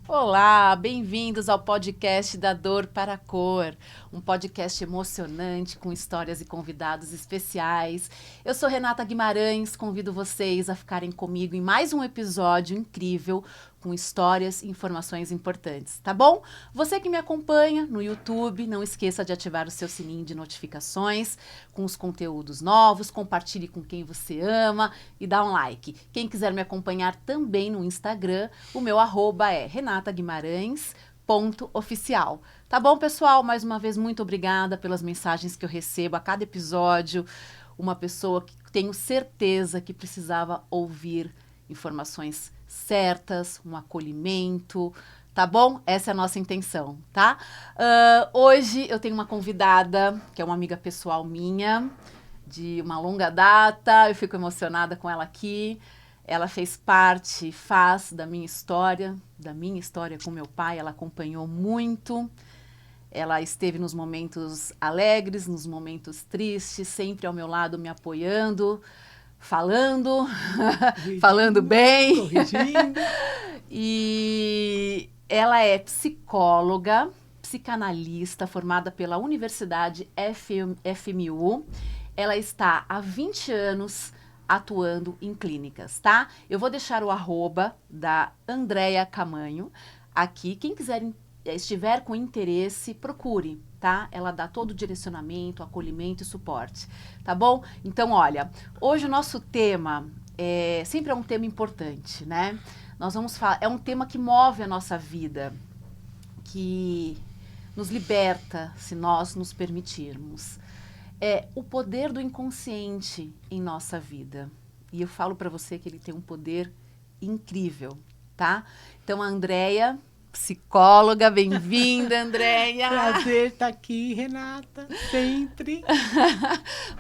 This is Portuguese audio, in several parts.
Olá, bem-vindos ao podcast da Dor para a Cor, um podcast emocionante com histórias e convidados especiais. Eu sou Renata Guimarães, convido vocês a ficarem comigo em mais um episódio incrível com histórias e informações importantes, tá bom? Você que me acompanha no YouTube, não esqueça de ativar o seu sininho de notificações com os conteúdos novos, compartilhe com quem você ama e dá um like. Quem quiser me acompanhar também no Instagram, o meu arroba é renataguimarães.oficial. Tá bom, pessoal? Mais uma vez, muito obrigada pelas mensagens que eu recebo a cada episódio. Uma pessoa que tenho certeza que precisava ouvir informações certas, um acolhimento, tá bom? Essa é a nossa intenção, tá? Hoje eu tenho uma convidada, que é uma amiga pessoal minha, de uma longa data, eu fico emocionada com ela aqui. Ela faz da minha história com meu pai, ela acompanhou muito. Ela esteve nos momentos alegres, nos momentos tristes, sempre ao meu lado me apoiando, falando, falando bem. Corrigindo. E ela é psicóloga, psicanalista, formada pela Universidade FMU. Ela está há 20 anos atuando em clínicas, tá? Eu vou deixar o arroba da Andréia Camanho aqui. Quem estiver com interesse, procure, tá? Ela dá todo o direcionamento, acolhimento e suporte, tá bom? Então, olha, hoje o nosso tema sempre é um tema importante, né? Nós vamos falar, é um tema que move a nossa vida, que nos liberta, se nós nos permitirmos. É o poder do inconsciente em nossa vida. E eu falo para você que ele tem um poder incrível, tá? Então, a Andréia, psicóloga, bem-vinda, Andréia. Prazer estar aqui, Renata, sempre.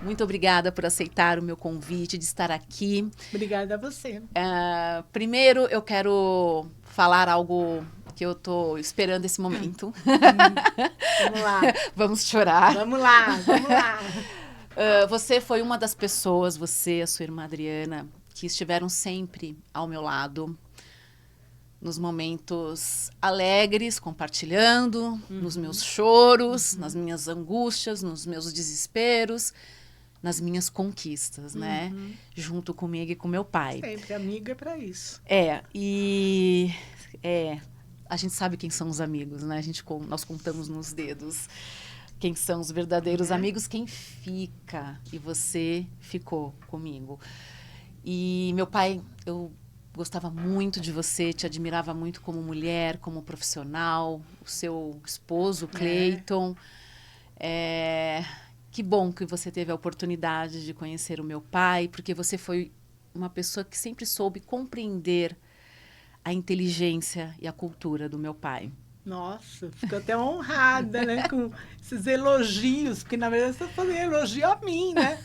Muito obrigada por aceitar o meu convite de estar aqui. Obrigada a você. Primeiro, eu quero falar algo que eu tô esperando esse momento. Vamos lá. Vamos chorar. Vamos lá, vamos lá. Você foi uma das pessoas, você e a sua irmã Adriana, que estiveram sempre ao meu lado, nos momentos alegres, compartilhando, nos meus choros, nas minhas angústias, nos meus desesperos, nas minhas conquistas, né? Junto comigo e com meu pai. Sempre amiga é para isso. A gente sabe quem são os amigos, né? Nós contamos nos dedos quem são os verdadeiros amigos, quem fica. E você ficou comigo. E meu pai, eu gostava muito de você, te admirava muito como mulher, como profissional, o seu esposo, Cleiton. Que bom que você teve a oportunidade de conhecer o meu pai, porque você foi uma pessoa que sempre soube compreender a inteligência e a cultura do meu pai. Nossa, fico até honrada, né, com esses elogios, porque na verdade você está fazendo elogio a mim, né?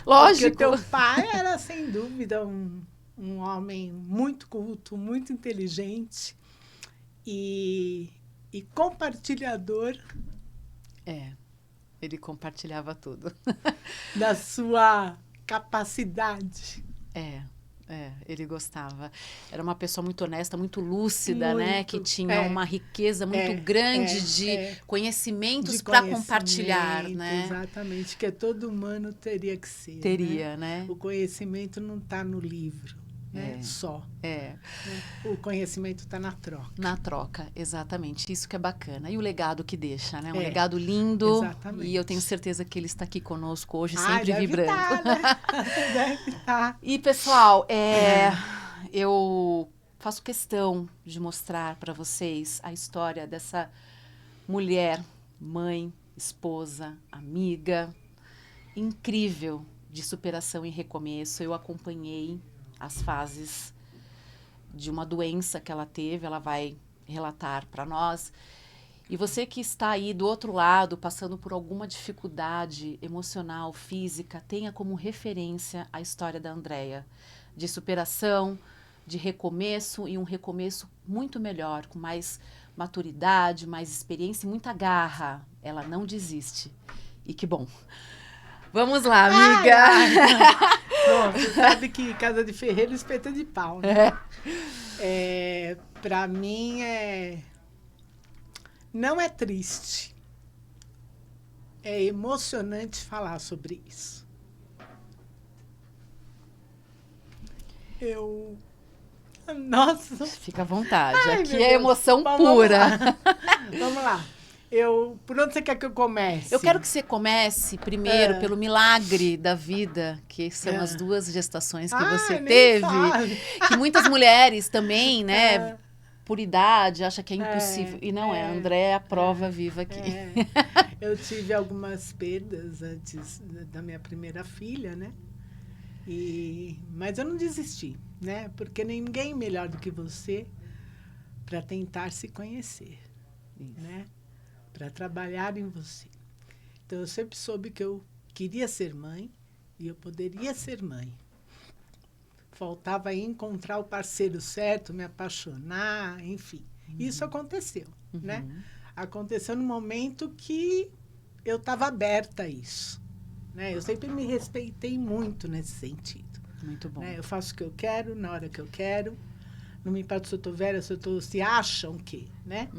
Lógico. Porque teu pai era, sem dúvida, um homem muito culto, muito inteligente e compartilhador. Ele compartilhava tudo. Da sua capacidade. Ele gostava. Era uma pessoa muito honesta, muito lúcida, muito, né? Que tinha uma riqueza muito grande de conhecimentos para compartilhar, né? Exatamente, que todo humano teria que ser. Teria, né? O conhecimento não está no livro, né? Só. O conhecimento está na troca. Na troca, exatamente. Isso que é bacana. E o legado que deixa, né? Um legado lindo. Exatamente. E eu tenho certeza que ele está aqui conosco hoje, sempre vibrando. Deve estar. E, pessoal, eu faço questão de mostrar para vocês a história dessa mulher, mãe, esposa, amiga, incrível, de superação e recomeço. Eu acompanhei as fases de uma doença que ela teve, ela vai relatar para nós. E você que está aí do outro lado, passando por alguma dificuldade emocional, física, tenha como referência a história da Andréia, de superação, de recomeço, e um recomeço muito melhor, com mais maturidade, mais experiência e muita garra. Ela não desiste. E que bom. Vamos lá, amiga. Bom, você sabe que casa de ferreiro espeta de pau, né? Para mim, não é triste. É emocionante falar sobre isso. Nossa! Fica à vontade. Ai, Aqui meu é Deus. emoção Bom, pura. Vamos lá. Por onde você quer que eu comece? Eu quero que você comece primeiro pelo milagre da vida, que são as 2 gestações que você nem teve. fale. Que muitas mulheres também, né? Por idade, acha que é impossível. E não é. A André é a prova viva aqui. Eu tive algumas perdas antes da minha primeira filha, né? Mas eu não desisti, né? Porque ninguém melhor do que você para tentar se conhecer, né? Para trabalhar em você. Então, eu sempre soube que eu queria ser mãe e eu poderia ser mãe. Faltava aí encontrar o parceiro certo, me apaixonar, enfim. Isso aconteceu, né? Aconteceu no momento que eu estava aberta a isso, né? Eu sempre me respeitei muito nesse sentido. Muito bom. Né? Eu faço o que eu quero, na hora que eu quero. Não me importa se eu estou velha, se acham que, né?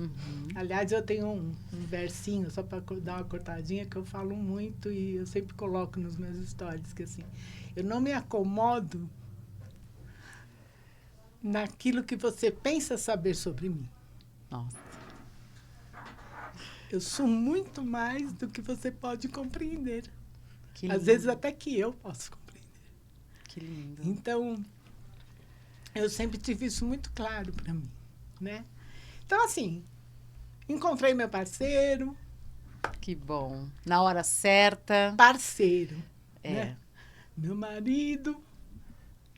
Aliás, eu tenho um versinho, só para dar uma cortadinha, que eu falo muito e eu sempre coloco nos meus stories, que assim, eu não me acomodo naquilo que você pensa saber sobre mim. Nossa. Eu sou muito mais do que você pode compreender. Que lindo. Às vezes até que eu posso compreender. Que lindo. Então, eu sempre tive isso muito claro para mim, né? Então, assim, encontrei meu parceiro. Que bom. Na hora certa. Parceiro. Né? Meu marido.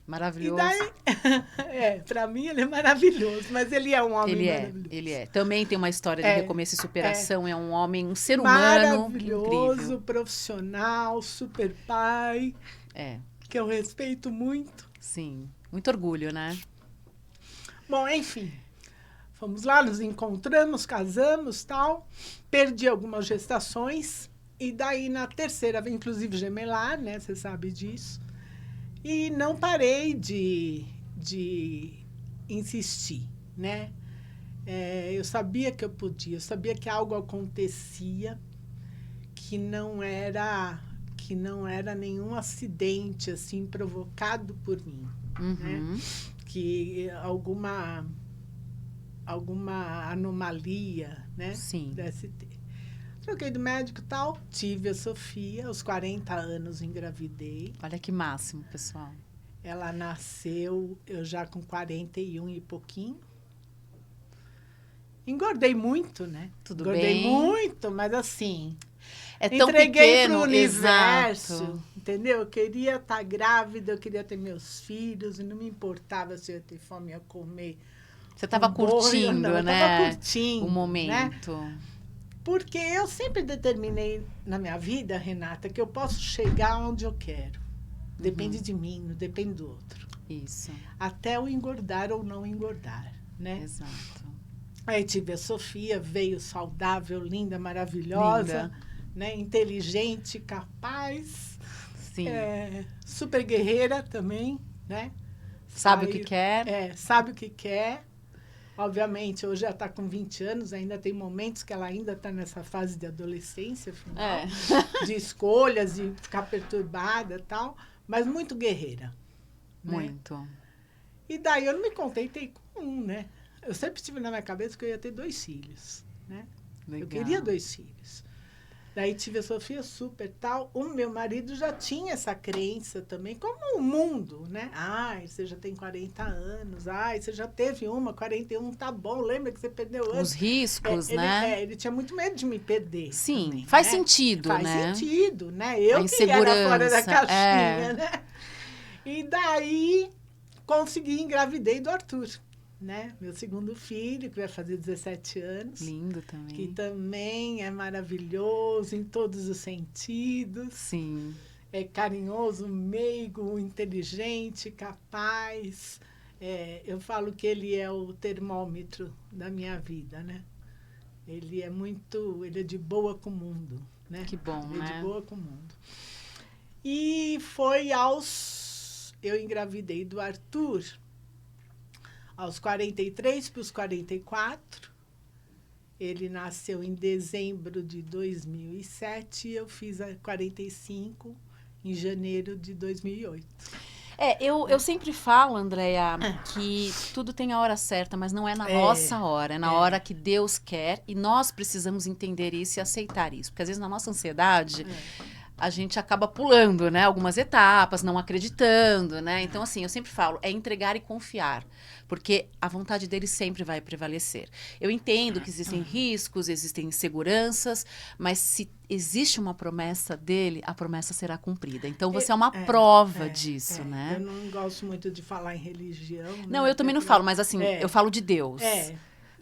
Maravilhoso. E daí, para mim ele é maravilhoso, mas ele é um homem maravilhoso. Ele é. Também tem uma história de recomeço e superação. É um homem, um ser humano maravilhoso, incrível. Profissional, super pai. Que eu respeito muito. Sim. Muito orgulho, né? Bom, enfim. Fomos lá, nos encontramos, casamos, tal. Perdi algumas gestações. E daí, na terceira, inclusive gemelar, né? Você sabe disso. E não parei de insistir, né? Eu sabia que eu podia, eu sabia que algo acontecia que não era nenhum acidente assim provocado por mim, né? Que alguma anomalia, né? Sim. Pudesse ter. Troquei do médico e tal, tive a Sofia, aos 40 anos engravidei. Olha que máximo, pessoal. Ela nasceu, eu já com 41 e pouquinho. Engordei muito, né? Tudo Engordei bem. muito, mas assim... É tão entreguei pequeno, pro universo, exato. Entendeu? Eu queria estar grávida, eu queria ter meus filhos, e não me importava se eu ia ter fome, ia comer. Você estava curtindo, não, né? Eu estava curtindo. O momento. Né? Porque eu sempre determinei na minha vida, Renata, que eu posso chegar onde eu quero. Depende de mim, não depende do outro. Isso. Até eu engordar ou não engordar, né? Exato. Aí tive a Sofia, veio saudável, linda, maravilhosa, Linda. Né? Inteligente, capaz. Sim. Super guerreira também, né? Sabe o que quer. Sabe o que quer. Obviamente, hoje ela está com 20 anos, ainda tem momentos que ela ainda está nessa fase de adolescência, final, de escolhas, de ficar perturbada e tal, mas muito guerreira. Muito. Né? E daí eu não me contentei com um, né? Eu sempre tive na minha cabeça que eu ia ter 2 filhos, né? Legal. Eu queria 2 filhos. Daí tive a Sofia super tal. O meu marido já tinha essa crença também, como o mundo, né? Ai, você já tem 40 anos. Ai, você já teve 41, tá bom. Lembra que você perdeu antes? Os riscos, né? Ele tinha muito medo de me perder. Sim, também, faz né? sentido, né? Faz sentido, né? Eu a que era fora da insegurança, caixinha, né? E daí, consegui, engravidei do Arthur. Né? Meu segundo filho, que vai fazer 17 anos. Lindo também. Que também é maravilhoso em todos os sentidos. Sim. É carinhoso, meigo, inteligente, capaz. Eu falo que ele é o termômetro da minha vida, né? Ele é de boa com o mundo, né? Que bom, ele né? É de boa com o mundo. E foi aos eu engravidei do Arthur aos 43 para os 44. Ele nasceu em dezembro de 2007 e eu fiz a 45 em janeiro de 2008. Eu sempre falo, Andréia, que tudo tem a hora certa, mas não é na nossa hora, é na hora que Deus quer, e nós precisamos entender isso e aceitar isso. Porque às vezes na nossa ansiedade, a gente acaba pulando, né, algumas etapas, não acreditando, né? Então, assim, eu sempre falo, é entregar e confiar, porque a vontade dele sempre vai prevalecer. Eu entendo que existem riscos, existem inseguranças, mas se existe uma promessa dele, a promessa será cumprida. Então, você é uma prova disso, né? Eu não gosto muito de falar em religião. Não, eu também não falo, mas assim, eu falo de Deus.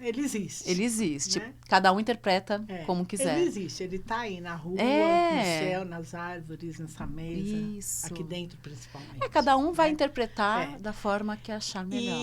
Ele existe. Ele existe. Né? Cada um interpreta como quiser. Ele existe. Ele está aí na rua, no céu, nas árvores, nessa mesa. Isso. Aqui dentro, principalmente. Cada um vai interpretar da forma que achar melhor.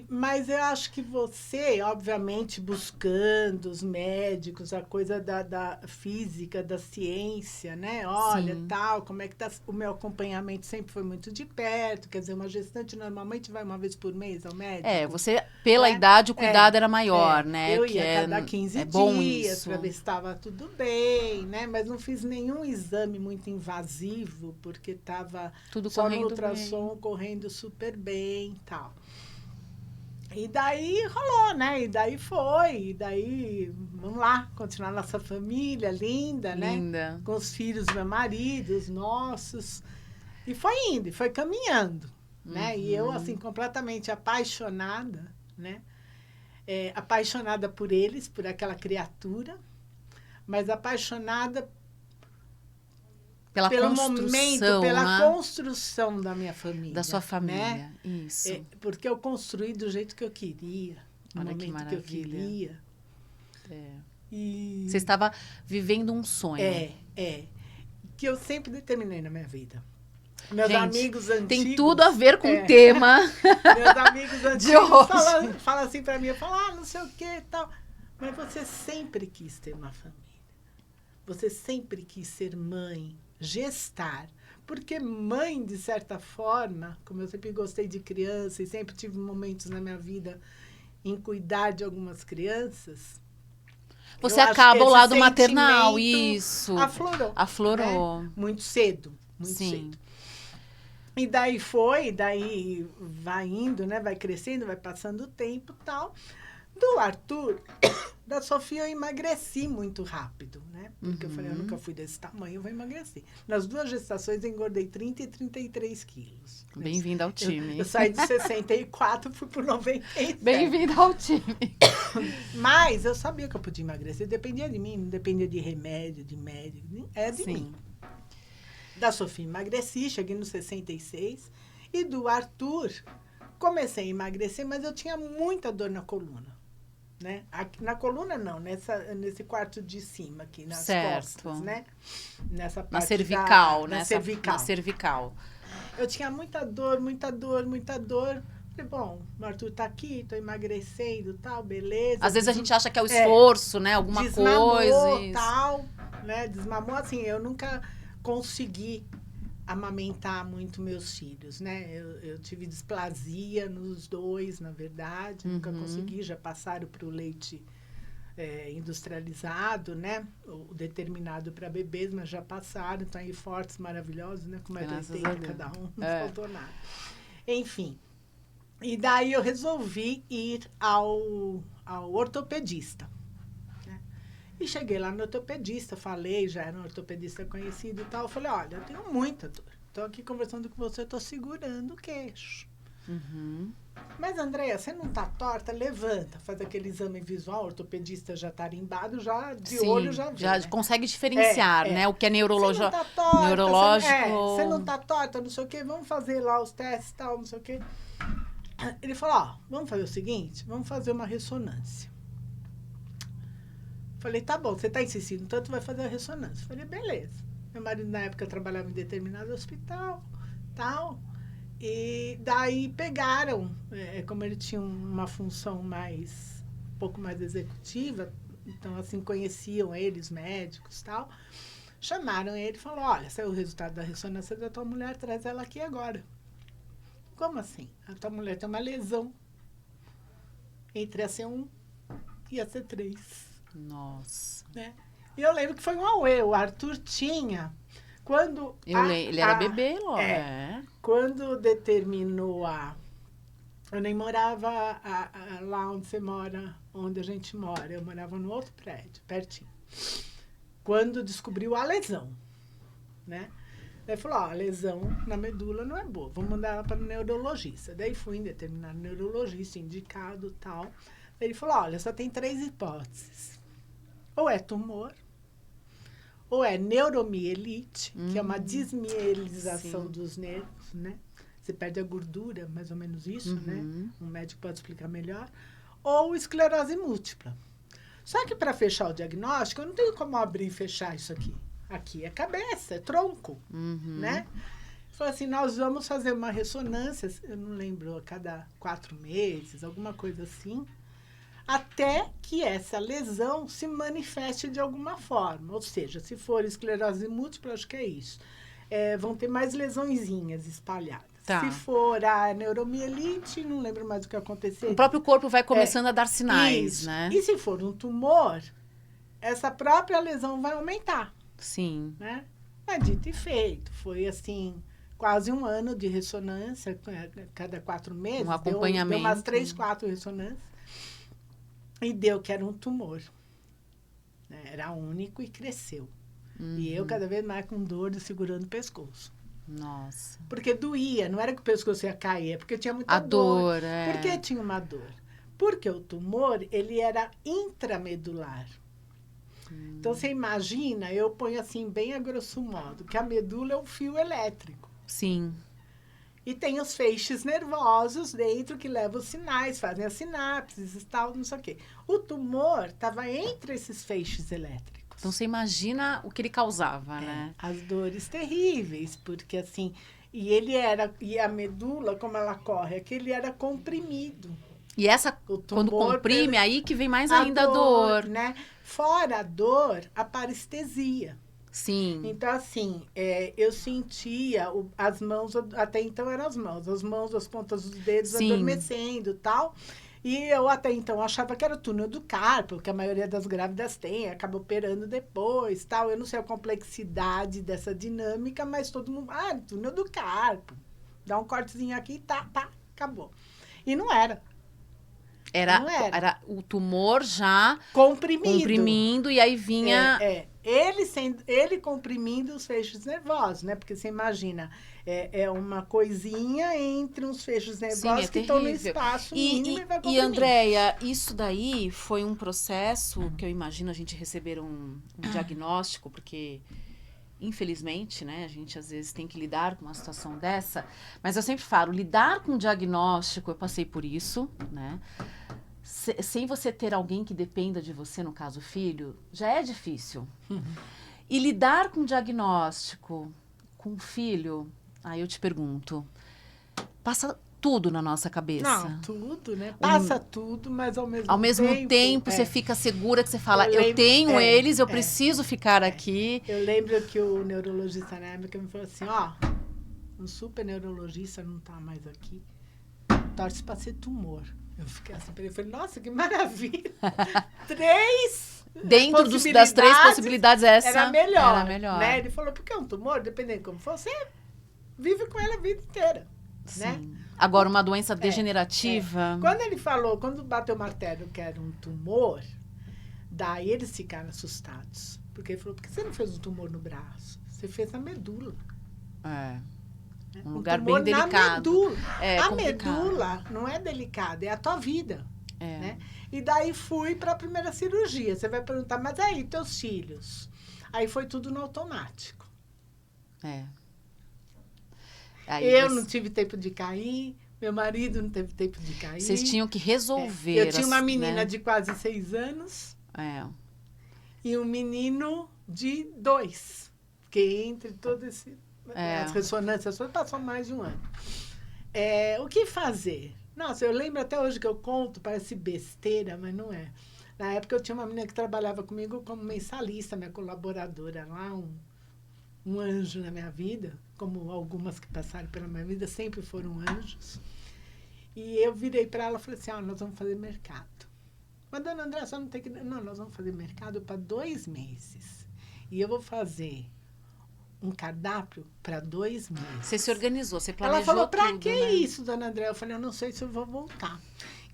Mas eu acho que você, obviamente, buscando os médicos, a coisa da física, da ciência, né? Olha, tal, como é que tá? O meu acompanhamento sempre foi muito de perto. Quer dizer, uma gestante normalmente vai uma vez por mês ao médico. Você, pela idade, o cuidado era maior. Né? Eu ia cada 15 dias isso. para ver se estava tudo bem, né? Mas não fiz nenhum exame muito invasivo, porque estava só no ultrassom correndo super bem e tal. E daí rolou, né? E daí foi, e daí, vamos lá, continuar nossa família linda, né? Com os filhos do meu marido, os nossos. E foi indo, foi caminhando, né? E eu, assim, completamente apaixonada, né? Apaixonada por eles, por aquela criatura, mas apaixonada pelo momento, pela construção da minha família. Da sua família, né? Isso. Porque eu construí do jeito que eu queria, no momento que eu queria. Você estava vivendo um sonho. Que eu sempre determinei na minha vida. Meus amigos antigos... Tem tudo a ver com o tema. Meus amigos antigos falam assim para mim, eu falo, não sei o que e tal. Mas você sempre quis ter uma família. Você sempre quis ser mãe, gestar. Porque mãe, de certa forma, como eu sempre gostei de criança e sempre tive momentos na minha vida em cuidar de algumas crianças... Você acaba ao lado maternal, isso. Aflorou. Né? Muito cedo. Muito cedo. E daí daí vai indo, né? Vai crescendo, vai passando o tempo e tal. Do Arthur, da Sofia, eu emagreci muito rápido, né? Porque eu falei, eu nunca fui desse tamanho, eu vou emagrecer. Nas 2 gestações, eu engordei 30 e 33 quilos. Bem-vinda ao time. Eu saí de 64, fui por 97. Bem-vinda ao time. Mas eu sabia que eu podia emagrecer, dependia de mim, não dependia de remédio, de médico, de mim. Da Sofia emagreci, cheguei nos 66. E do Arthur, comecei a emagrecer, mas eu tinha muita dor na coluna. Né? Aqui, na coluna não, nesse quarto de cima aqui, nas costas, né? Nessa parte na cervical, na cervical. Eu tinha muita dor, muita dor, muita dor. Falei, bom, o Arthur tá aqui, tô emagrecendo, tal, beleza. Às vezes a gente acha que é o esforço, né? Alguma coisa. Tal, né? Desmamou, assim, eu nunca consegui amamentar muito meus filhos, né? Eu tive displasia nos 2, na verdade, nunca consegui, já passaram para o leite industrializado, né? O determinado para bebês, mas já passaram, estão aí fortes, maravilhosos, né? Com mais de 80 cada um, não faltou nada. Enfim, e daí eu resolvi ir ao ortopedista. E cheguei lá no ortopedista, falei, já era um ortopedista conhecido e tal. Eu falei, olha, eu tenho muita dor. Estou aqui conversando com você, estou segurando o queixo. Mas, Andréia, você não está torta? Levanta, faz aquele exame visual, o ortopedista já tarimbado, já de olho já vê. Já consegue diferenciar, né? O que é neurológico. Você não está torta, você não está torta, não sei o quê, vamos fazer lá os testes e tal, não sei o quê. Ele falou, vamos fazer o seguinte, vamos fazer uma ressonância. Falei, tá bom, você está insistindo, tanto vai fazer a ressonância. Falei, beleza. Meu marido, na época, trabalhava em determinado hospital, tal. E daí pegaram, como ele tinha uma função um pouco mais executiva, então, assim, conheciam eles, médicos, tal. Chamaram ele e falaram, olha, saiu o resultado da ressonância da tua mulher, traz ela aqui agora. como assim? A tua mulher tem uma lesão entre a C1 e a C3. Nossa. Né? E eu lembro que foi um auê. O Arthur tinha... Quando Ele era bebê, quando determinou eu nem morava lá onde você mora, onde a gente mora. Eu morava no outro prédio, pertinho. Quando descobriu a lesão, né? Daí falou, a lesão na medula não é boa, vamos mandar ela para o neurologista. Daí fui em determinado neurologista, indicado e tal. Daí ele falou, olha, só tem 3 hipóteses. Ou é tumor, ou é neuromielite, que é uma desmielização dos nervos, né? Você perde a gordura, mais ou menos isso, né? Um médico pode explicar melhor. Ou esclerose múltipla. Só que para fechar o diagnóstico, eu não tenho como abrir e fechar isso aqui. Aqui é cabeça, é tronco, né? Falou assim, nós vamos fazer uma ressonância, eu não lembro, a cada 4 meses, alguma coisa assim, até que essa lesão se manifeste de alguma forma. Ou seja, se for esclerose múltipla, acho que é isso. Vão ter mais lesõezinhas espalhadas. Tá. Se for a neuromielite, não lembro mais o que aconteceu. O próprio corpo vai começando a dar sinais, isso. né? E se for um tumor, essa própria lesão vai aumentar. Sim. Né? Mas dito e feito. Foi assim, quase 1 ano de ressonância, cada 4 meses. Um acompanhamento. Deu umas 3, 4 ressonâncias. E deu que era um tumor. Né? Era único e cresceu. E eu cada vez mais com dor segurando o pescoço. Nossa. Porque doía, não era que o pescoço ia cair, é porque tinha muita A dor. dor, é. Por que tinha uma dor? Porque o tumor, ele era intramedular. Então, você imagina, eu ponho assim, bem a grosso modo, que a medula é um fio elétrico. Sim. E tem os feixes nervosos dentro que levam os sinais, fazem as sinapses e tal, não sei o quê. O tumor estava entre esses feixes elétricos. Então, você imagina o que ele causava, né? As dores terríveis, porque assim... E a medula, como ela corre, ele era comprimido. E essa, O tumor, quando comprime, aí que vem mais ainda a dor. Né? Fora a dor, a parestesia. Sim. Então, assim, eu sentia as mãos, até então eram as mãos, as pontas dos dedos adormecendo e tal. E eu até então achava que era o túnel do carpo, que a maioria das grávidas tem, acaba operando depois, tal. Eu não sei a complexidade dessa dinâmica, mas todo mundo, túnel do carpo. Dá um cortezinho aqui, tá, acabou. E não era. Era o tumor já comprimindo e aí vinha... Ele comprimindo os feixes nervosos, né? Porque você imagina, é uma coisinha entre uns feixes nervosos que estão no espaço mínimo e vai comprimindo. E, Andréia, isso daí foi um processo que eu imagino a gente receber um diagnóstico, porque... Infelizmente, né, a gente às vezes tem que lidar com uma situação dessa, mas eu sempre falo, lidar com diagnóstico, eu passei por isso, né, sem você ter alguém que dependa de você, no caso filho, já é difícil. E lidar com diagnóstico com filho, aí eu te pergunto, passa tudo na nossa cabeça. Não, tudo, né? Passa tudo, mas ao mesmo tempo você fica segura que você fala, eu tenho eles, eu preciso ficar aqui. Eu lembro que o neurologista na época me falou assim, um super neurologista não tá mais aqui, torce para ser tumor. Eu fiquei assim, eu falei, nossa, que maravilha. 3 dentro das 3 possibilidades, essa era melhor. Né? Ele falou, porque é um tumor, dependendo de como for, você vive com ele a vida inteira. Sim. Né? Agora, uma doença degenerativa... Quando ele falou, quando bateu o martelo que era um tumor, daí eles ficaram assustados. Porque ele falou, por que você não fez um tumor no braço? Você fez na medula. Um lugar bem delicado. A medula não é delicada, é a tua vida. Né? E daí fui para a primeira cirurgia. Você vai perguntar, mas aí, teus filhos? Aí foi tudo no automático. Eu não tive tempo de cair, meu marido não teve tempo de cair. Vocês tinham que resolver. Eu tinha uma menina de quase 6 anos e um menino de 2. Porque entre todas as ressonâncias, passou mais de 1 ano. O que fazer? Nossa, eu lembro até hoje que eu conto, parece besteira, mas não é. Na época eu tinha uma menina que trabalhava comigo como mensalista, minha colaboradora lá, um anjo na minha vida, como algumas que passaram pela minha vida sempre foram anjos. E eu virei para ela e falei assim, nós vamos fazer mercado. Mas, dona André, só não tem que... Não, nós vamos fazer mercado para 2 meses. E eu vou fazer um cardápio para 2 meses. Você se organizou, você planejou. Ela falou, para que né? isso, dona André? Eu falei, eu não sei se eu vou voltar.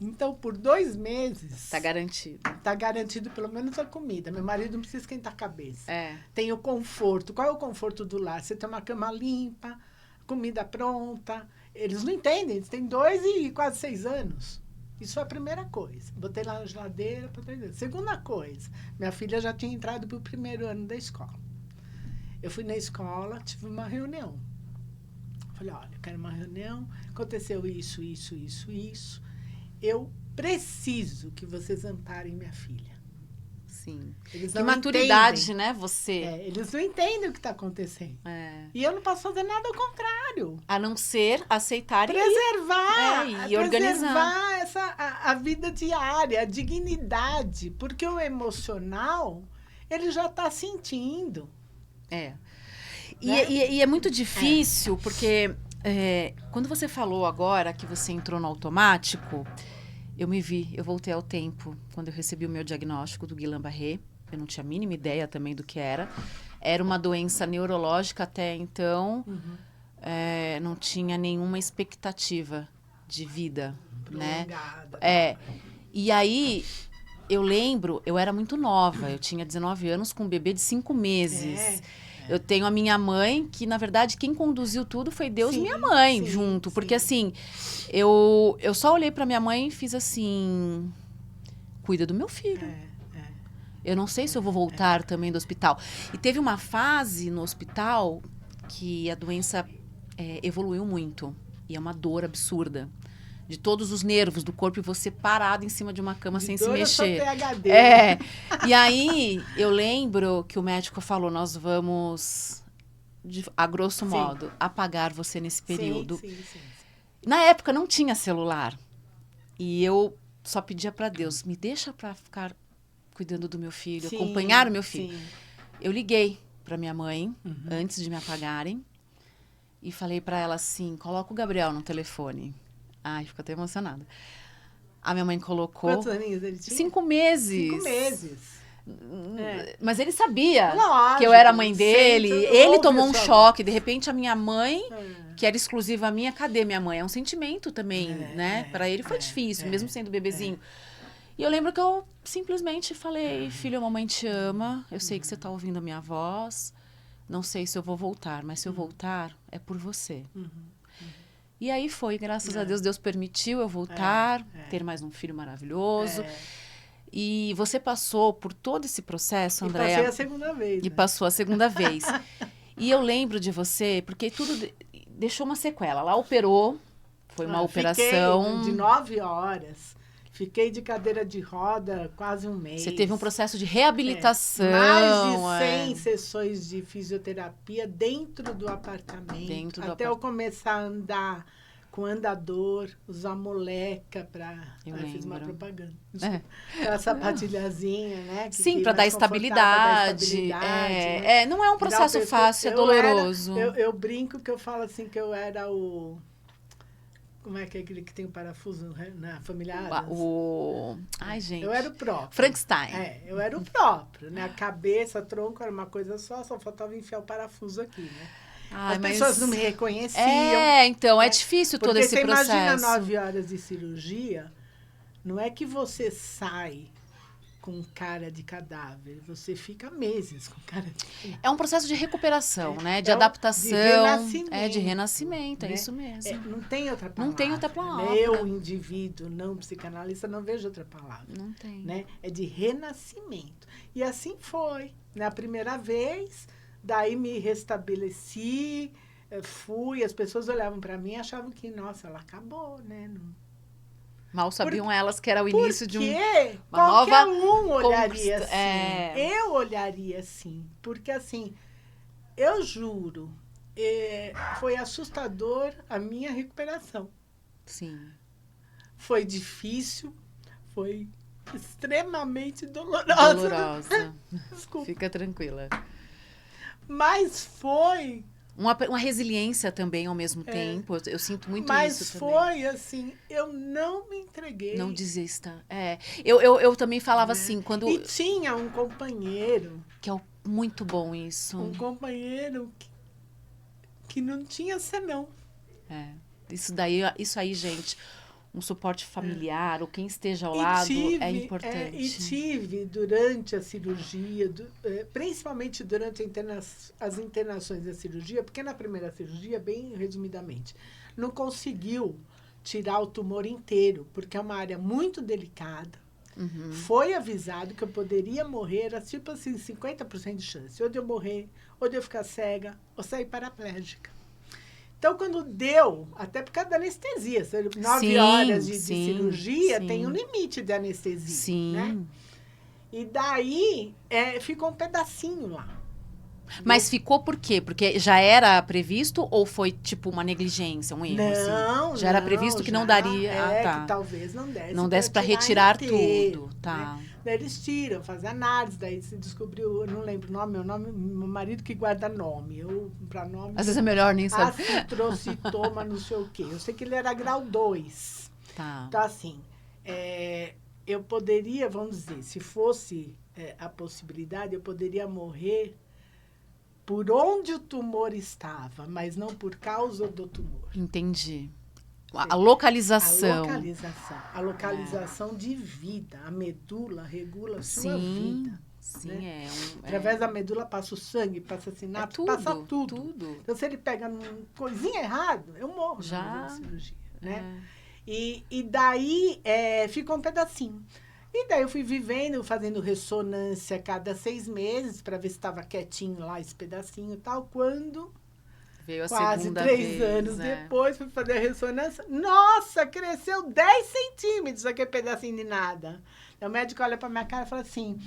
Então, por 2 meses... Tá garantido. Tá garantido pelo menos a comida. Meu marido não precisa esquentar a cabeça. É. Tem o conforto. Qual é o conforto do lar? Você tem uma cama limpa, comida pronta. Eles não entendem. Eles têm 2 e quase 6 anos. Isso é a primeira coisa. Botei lá na geladeira para 3 anos. Segunda coisa, minha filha já tinha entrado para o 1º ano da escola. Eu fui na escola, tive uma reunião. Falei, olha, eu quero uma reunião. Aconteceu isso, isso, isso, isso. Eu preciso que vocês amparem minha filha. Sim. Eles que não maturidade, entendem. né, você? Eles não entendem o que está acontecendo. E eu não posso fazer nada ao contrário. A não ser aceitar preservar, e organizar a vida diária, a dignidade. Porque o emocional, ele já está sentindo. Né? E é muito difícil, porque quando você falou agora que você entrou no automático... Eu voltei ao tempo, quando eu recebi o meu diagnóstico do Guillain-Barré. Eu não tinha a mínima ideia também do que era. Era uma doença neurológica até então. Não tinha nenhuma expectativa de vida, prolongada, né? E aí, eu lembro, eu era muito nova. Eu tinha 19 anos com um bebê de 5 meses. Eu tenho a minha mãe, que, na verdade, quem conduziu tudo foi Deus e minha mãe junto. Porque, assim, eu só olhei para minha mãe e fiz assim... Cuida do meu filho. Eu não sei se eu vou voltar também do hospital. E teve uma fase no hospital que a doença evoluiu muito. E é uma dor absurda. De todos os nervos do corpo e você parado em cima de uma cama sem se mexer. E aí, eu lembro que o médico falou, nós vamos, a grosso modo, apagar você nesse período. Sim. Na época, não tinha celular. E eu só pedia para Deus, me deixa para ficar cuidando do meu filho, acompanhar o meu filho. Eu liguei para minha mãe, antes de me apagarem, e falei para ela assim, coloca o Gabriel no telefone. Ai, fico até emocionada. A minha mãe colocou... Quantos aninhos ele tinha? 5 meses. 5 meses. Mas ele sabia que eu era a mãe dele. Sempre Ele tomou um choque. De repente, a minha mãe, que era exclusiva minha, cadê minha mãe? É um sentimento também, né? Para ele foi difícil, mesmo sendo bebezinho. E eu lembro que eu simplesmente falei, filho, a mamãe te ama. Eu sei que você está ouvindo a minha voz. Não sei se eu vou voltar, mas se eu voltar, é por você. E aí foi, graças a Deus, Deus permitiu eu voltar, ter mais um filho maravilhoso. E você passou por todo esse processo, Andréa. E passei a segunda vez. E passou a segunda vez. E eu lembro de você, porque tudo deixou uma sequela. Ela operou, foi uma operação... de 9 horas. Fiquei de cadeira de roda quase um mês. Você teve um processo de reabilitação. Mais de 100 sessões de fisioterapia dentro do apartamento. Até eu começar a andar com andador, usar moleca para... Eu fiz uma propaganda. Aquela sapatilhazinha, né? Sim, para dar estabilidade. Né? Não é um processo fácil, é doloroso. Eu brinco que eu falo assim que eu era o... Como é que é aquele que tem o parafuso na família Adams? Ai, gente. Eu era o próprio. Frankenstein. Eu era o próprio, né? A cabeça, o tronco era uma coisa só faltava enfiar o parafuso aqui, né? As pessoas não me reconheciam. Então, é difícil todo esse processo. Porque você imagina 9 horas de cirurgia, não é que você sai com cara de cadáver, você fica meses com cara de cadáver. É um processo de recuperação, né? De adaptação. De renascimento. De renascimento, né? É isso mesmo. Não tem outra palavra. Não tem outra palavra. Eu, indivíduo, não psicanalista, não vejo outra palavra. Não tem. Né? É de renascimento. E assim foi. Na primeira vez, daí me restabeleci, fui, as pessoas olhavam para mim e achavam que, nossa, ela acabou, né? Mal sabiam elas que era o início de uma qualquer nova um olharia assim. Eu olharia assim. Porque, assim, eu juro, foi assustador a minha recuperação. Sim. Foi difícil, foi extremamente dolorosa. Dolorosa. Desculpa. Fica tranquila. Mas foi... Uma resiliência também ao mesmo tempo. Eu sinto muito isso também. Mas foi assim, eu não me entreguei. Não desista. Eu também falava assim, quando... E tinha um companheiro... Que é muito bom isso. Um companheiro que não tinha senão. Isso aí, gente... Um suporte familiar, ou quem esteja ao lado, é importante. E tive, durante a cirurgia, principalmente durante as internações da cirurgia, porque na primeira cirurgia, bem resumidamente, não conseguiu tirar o tumor inteiro, porque é uma área muito delicada. Uhum. Foi avisado que eu poderia morrer, era tipo assim, 50% de chance. Ou de eu morrer, ou de eu ficar cega, ou sair paraplégica. Então, quando deu, até por causa da anestesia, 9 horas de cirurgia, tem um limite de anestesia. Sim. Né? E daí, ficou um pedacinho lá. Mas ficou por quê? Porque já era previsto ou foi tipo uma negligência, um erro? Não, assim? Já era previsto que não daria. Que talvez não desse. Não desse para retirar tudo. Tá. Né? Daí eles tiram, fazem análise, daí se descobriu, eu não lembro o nome, meu marido que guarda nome. Eu, para nome. Às vezes é melhor nem saber. Acitrocitoma, não sei o quê. Eu sei que ele era grau 2. Tá. Então, assim, eu poderia, vamos dizer, se fosse a possibilidade, eu poderia morrer por onde o tumor estava, mas não por causa do tumor. Entendi. A localização. A localização de vida. A medula regula a sua vida. Sim, né? Através da medula passa o sangue, passa a sinapse, passa tudo. Então, se ele pega uma coisinha errada, eu morro na cirurgia. Né? E daí ficou um pedacinho. E daí eu fui vivendo, fazendo ressonância a cada 6 meses, para ver se estava quietinho lá esse pedacinho e tal. Quando... Veio a quase segunda 3 vez, anos depois, fui fazer a ressonância. Nossa, cresceu 10 centímetros aquele pedacinho de nada. Então, o médico olha para minha cara e fala assim,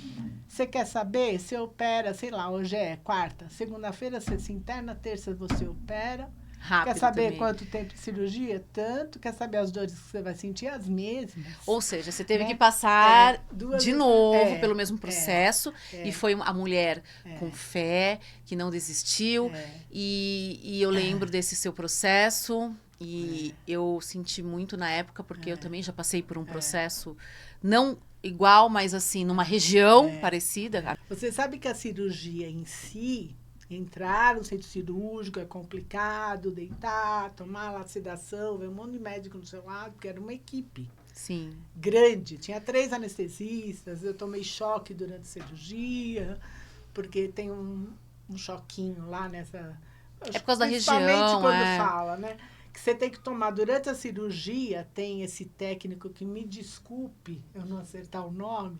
você quer saber? Você opera, sei lá, hoje é quarta. Segunda-feira você se interna, terça você opera. Rápido quer saber também. Quanto tempo de cirurgia? Tanto. Quer saber as dores que você vai sentir? As mesmas. Ou seja, você teve que passar de novo pelo mesmo processo. E foi a mulher com fé, que não desistiu. E eu lembro desse seu processo. E eu senti muito na época, porque eu também já passei por um processo não igual, mas assim, numa região parecida. Você sabe que a cirurgia em si... Entrar no centro cirúrgico é complicado, deitar, tomar lá sedação, ver um monte de médico no seu lado, porque era uma equipe. Sim. Grande. Tinha 3 anestesistas, eu tomei choque durante a cirurgia, porque tem um choquinho lá nessa... É por causa da região, principalmente quando fala, né? Que você tem que tomar durante a cirurgia, tem esse técnico que me desculpe eu não acertar o nome,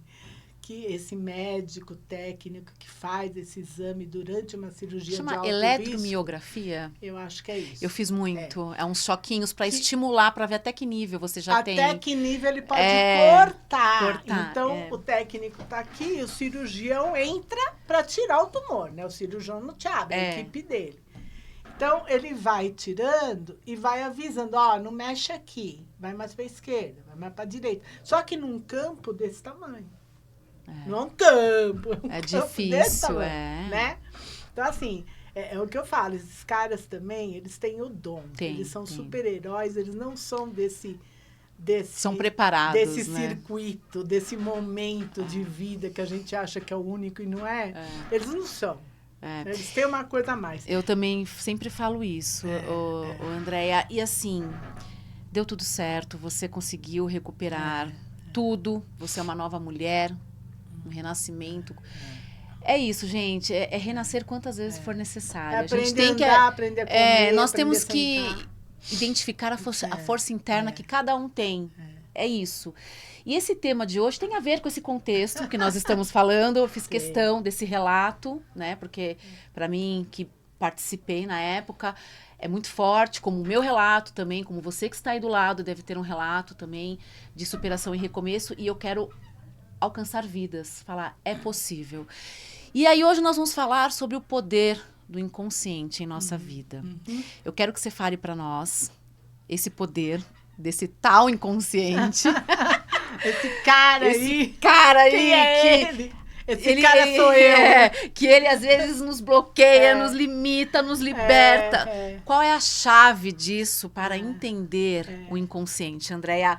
que esse médico técnico que faz esse exame durante uma cirurgia de alto risco. Chama eletromiografia? Eu acho que é isso. Eu fiz muito. É uns choquinhos para estimular, para ver até que nível você já tem. Até que nível ele pode cortar. Então, o técnico está aqui e o cirurgião entra para tirar o tumor, né? O cirurgião não te abre, a equipe dele. Então, ele vai tirando e vai avisando, não mexe aqui, vai mais para a esquerda, vai mais para a direita. Só que num campo desse tamanho. Não é um campo, é um campo difícil, desse tamanho, né? Então, assim, é o que eu falo, esses caras também, eles têm o dom. Eles são super-heróis, eles não são desse são preparados, desse circuito, desse momento de vida que a gente acha que é o único e não é. Eles não são. Eles têm uma coisa a mais. Eu também sempre falo isso, Andréia. E assim, deu tudo certo, você conseguiu recuperar tudo, você é uma nova mulher, um renascimento. É isso, gente. É renascer quantas vezes for necessário. A gente tem que aprender a comer, nós temos que identificar a força interna que cada um tem. É isso. E esse tema de hoje tem a ver com esse contexto que nós estamos falando. Eu fiz questão desse relato, né? Porque para mim, que participei na época, é muito forte, como o meu relato também, como você que está aí do lado deve ter um relato também de superação e recomeço. E eu quero alcançar vidas, falar, é possível. E aí hoje nós vamos falar sobre o poder do inconsciente em nossa vida. Eu quero que você fale para nós esse poder desse tal inconsciente. Esse cara aí. Quem é ele? Esse cara sou eu. Que ele às vezes nos bloqueia, nos limita, nos liberta. Qual é a chave disso para entender o inconsciente, Andréia?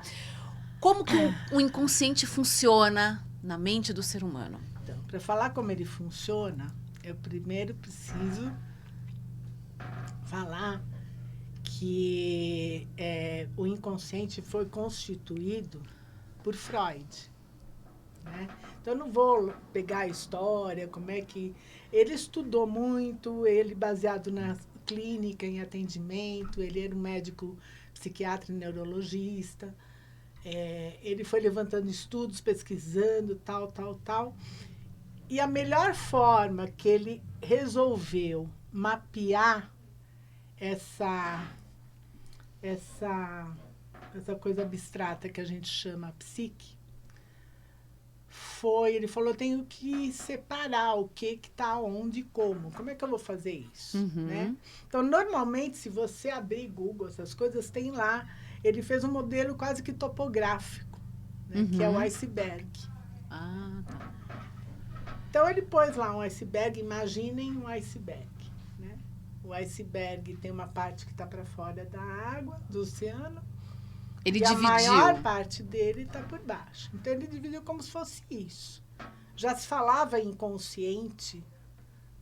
Como que o inconsciente funciona na mente do ser humano? Então, para falar como ele funciona, eu primeiro preciso falar que o inconsciente foi constituído por Freud. Né? Então, eu não vou pegar a história, como é que... Ele estudou muito, ele baseado na clínica, em atendimento, ele era um médico psiquiatra e neurologista, ele foi levantando estudos, pesquisando, tal. E a melhor forma que ele resolveu mapear essa coisa abstrata que a gente chama psique, ele falou, eu tenho que separar o que está onde e como. Como é que eu vou fazer isso? Né? Então, normalmente, se você abrir Google, essas coisas, tem lá, ele fez um modelo quase que topográfico, né? Que é o iceberg. Ah, tá. Então, ele pôs lá um iceberg, imaginem um iceberg. Né? O iceberg tem uma parte que está para fora da água, do oceano, ele dividiu. A maior parte dele está por baixo. Então, ele dividiu como se fosse isso. Já se falava inconsciente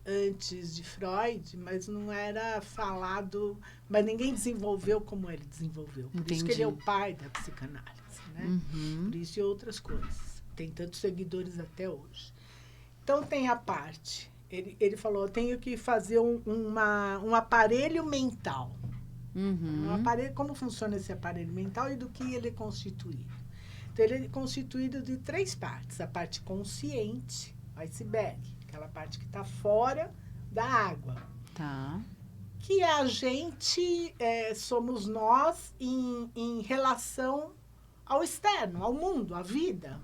antes de Freud, mas não era falado... Mas ninguém desenvolveu como ele desenvolveu. Por isso que ele é o pai da psicanálise. Né? Por isso e outras coisas. Tem tantos seguidores até hoje. Então, tem a parte... Ele falou, eu tenho que fazer um aparelho mental. Um aparelho, como funciona esse aparelho mental e do que ele é constituído? Então, ele é constituído de 3 partes. A parte consciente, o iceberg, aquela parte que está fora da água. Tá. Que a gente, somos nós em relação ao externo, ao mundo, à vida.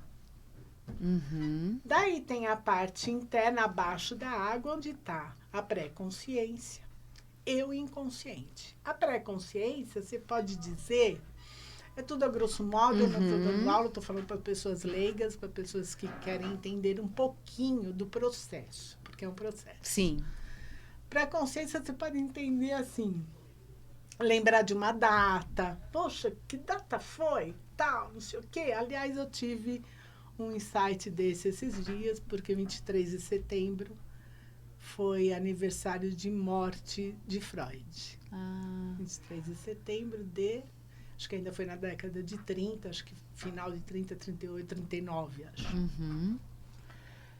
Daí tem a parte interna, abaixo da água, onde está a pré-consciência e o inconsciente. A pré-consciência, você pode dizer, é tudo a grosso modo, eu não estou dando aula, estou falando para pessoas leigas, para pessoas que querem entender um pouquinho do processo, porque é um processo. Sim. Pré-consciência, você pode entender assim, lembrar de uma data, poxa, que data foi? Tal, não sei o quê. Aliás, eu tive um insight desse esses dias, porque 23 de setembro foi aniversário de morte de Freud. 23 de setembro acho que ainda foi na década de 30, acho que final de 30, 38, 39, acho.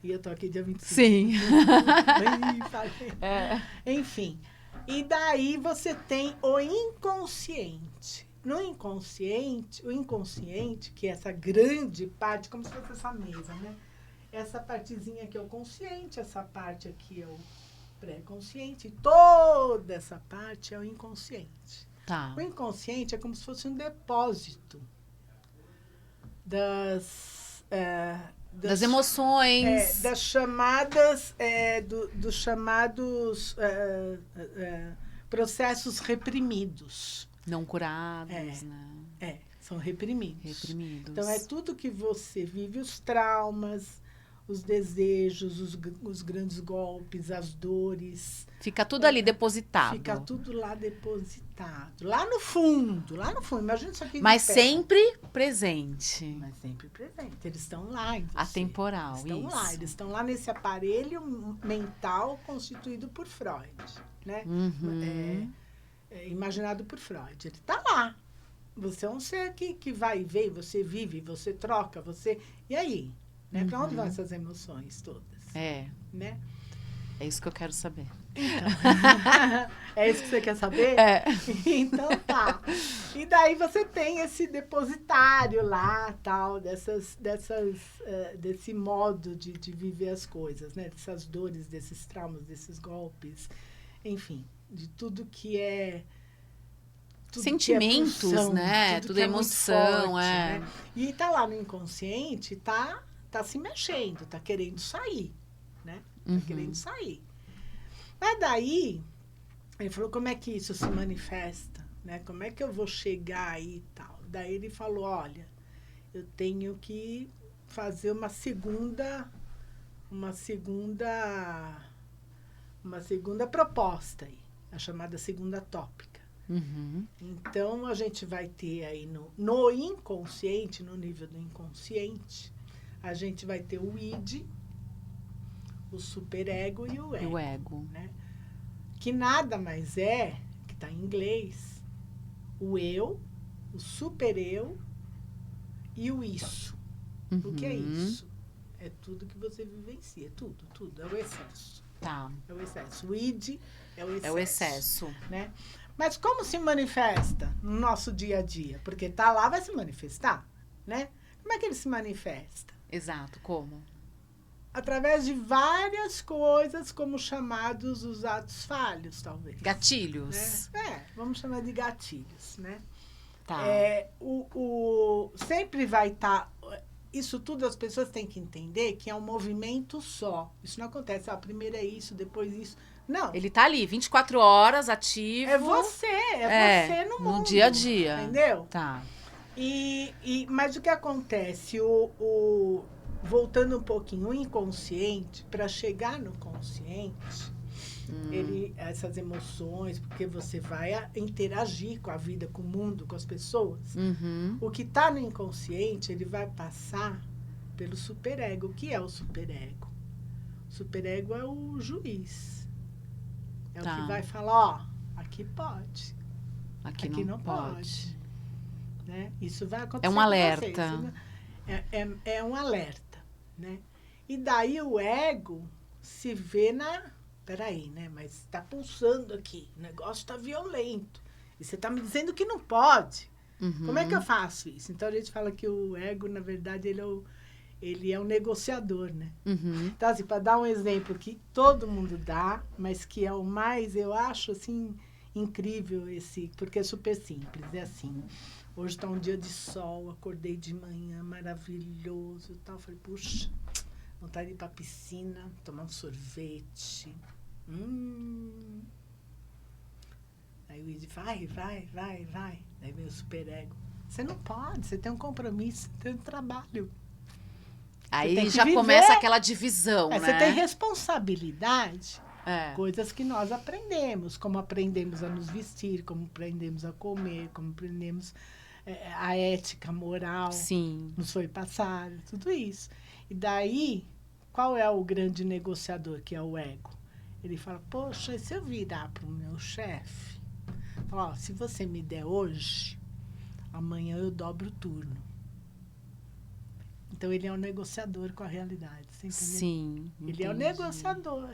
E eu tô aqui dia 25. Sim. Enfim, e daí você tem o inconsciente. No inconsciente, o inconsciente, que é essa grande parte, como se fosse essa mesa, né? Essa partezinha aqui é o consciente, essa parte aqui é o pré-consciente, e toda essa parte é o inconsciente. Tá. O inconsciente é como se fosse um depósito das emoções. Das chamadas, dos chamados processos reprimidos. Não curados, né? São reprimidos. Reprimidos. Então, é tudo que você vive, os traumas, os desejos, os grandes golpes, as dores. Fica tudo ali depositado. Fica tudo lá depositado. Lá no fundo. Imagina isso aqui. Mas sempre presente. Mas sempre presente. Eles estão lá em você. Atemporal, eles estão isso. lá. Eles estão lá nesse aparelho mental constituído por Freud. Né? Imaginado por Freud. Ele está lá. Você é um ser que vai e vem, você vive, você troca, você... E aí? Né? Para onde vão essas emoções todas? Né? É isso que eu quero saber. Então, é isso que você quer saber? Então tá. E daí você tem esse depositário lá, tal, desse modo de viver as coisas, né? Dessas dores, desses traumas, desses golpes, enfim, de tudo que é... Sentimentos, pulsão, né? Tudo é emoção, forte, né? E tá lá no inconsciente, tá se mexendo, tá querendo sair, né? Tá querendo sair. Mas daí, ele falou, como é que isso se manifesta? Né? Como é que eu vou chegar aí e tal? Daí ele falou, olha, eu tenho que fazer uma segunda uma segunda proposta aí, a chamada segunda tópica. Uhum. Então, a gente vai ter aí no inconsciente, no nível do inconsciente, a gente vai ter o id, o superego e o ego. E o ego. Né? Que nada mais é, que está em inglês, o eu, o supereu e o isso. Uhum. O que é isso? É tudo que você vivencia, tudo, é o excesso. Tá. É o excesso. O id é o excesso. É o excesso. Né? Mas como se manifesta no nosso dia a dia? Porque tá lá, vai se manifestar, né? Como é que ele se manifesta? Exato, como? Através de várias coisas, como chamados os atos falhos, talvez. Gatilhos. Né? Vamos chamar de gatilhos, né? Tá. Sempre vai estar... Isso tudo as pessoas têm que entender que é um movimento só. Isso não acontece, primeiro é isso, depois isso. Não. Ele tá ali, 24 horas, ativo. É você no mundo. No dia a dia. Entendeu? Tá. Mas o que acontece? Voltando um pouquinho, o inconsciente, para chegar no consciente, essas emoções, porque você vai interagir com a vida, com o mundo, com as pessoas. Uhum. O que está no inconsciente, ele vai passar pelo superego. O que é o superego? O superego é o juiz. É o que vai falar, aqui pode. Aqui não pode. Né? Isso vai acontecer. É um alerta. É um alerta. Né? E daí o ego se vê peraí, né? Mas está pulsando aqui. O negócio está violento. E você está me dizendo que não pode. Uhum. Como é que eu faço isso? Então, a gente fala que o ego, na verdade, ele é um negociador, né? Uhum. Então, assim, para dar um exemplo que todo mundo dá, mas que é o mais, eu acho, assim, incrível porque é super simples. É assim, hoje está um dia de sol, acordei de manhã, maravilhoso e tal. Falei, puxa, vontade de ir para a piscina, tomar um sorvete. Aí o Id vai. Aí vem o superego. Você não pode, você tem um compromisso, você tem um trabalho. Aí já começa aquela divisão, né? Você tem responsabilidade, coisas que nós aprendemos, como aprendemos a nos vestir, como aprendemos a comer, como aprendemos a ética, a moral. Sim. Nos foi passado, tudo isso. E daí, qual é o grande negociador, que é o ego? Ele fala, poxa, e se eu virar para o meu chefe, falar, se você me der hoje, amanhã eu dobro o turno. Então, ele é um negociador com a realidade, você entendeu? Sim, ele é um negociador.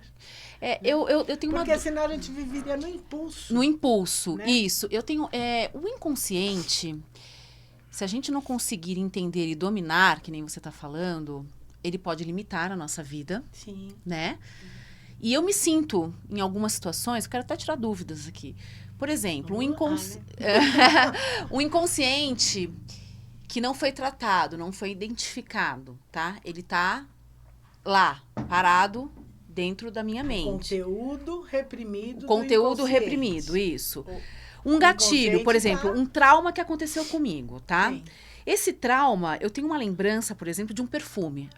Eu tenho Porque senão a gente viveria no impulso. No impulso, né? Isso. Eu tenho... o inconsciente, se a gente não conseguir entender e dominar, que nem você está falando, ele pode limitar a nossa vida. Sim. Né? E eu me sinto, em algumas situações, eu quero até tirar dúvidas aqui. Por exemplo, um inconsciente que não foi tratado, não foi identificado, tá? Ele tá lá, parado, dentro da minha mente. Conteúdo reprimido. Conteúdo reprimido, isso. Um gatilho, por exemplo, um trauma que aconteceu comigo, tá? Sim. Esse trauma, eu tenho uma lembrança, por exemplo, de um perfume,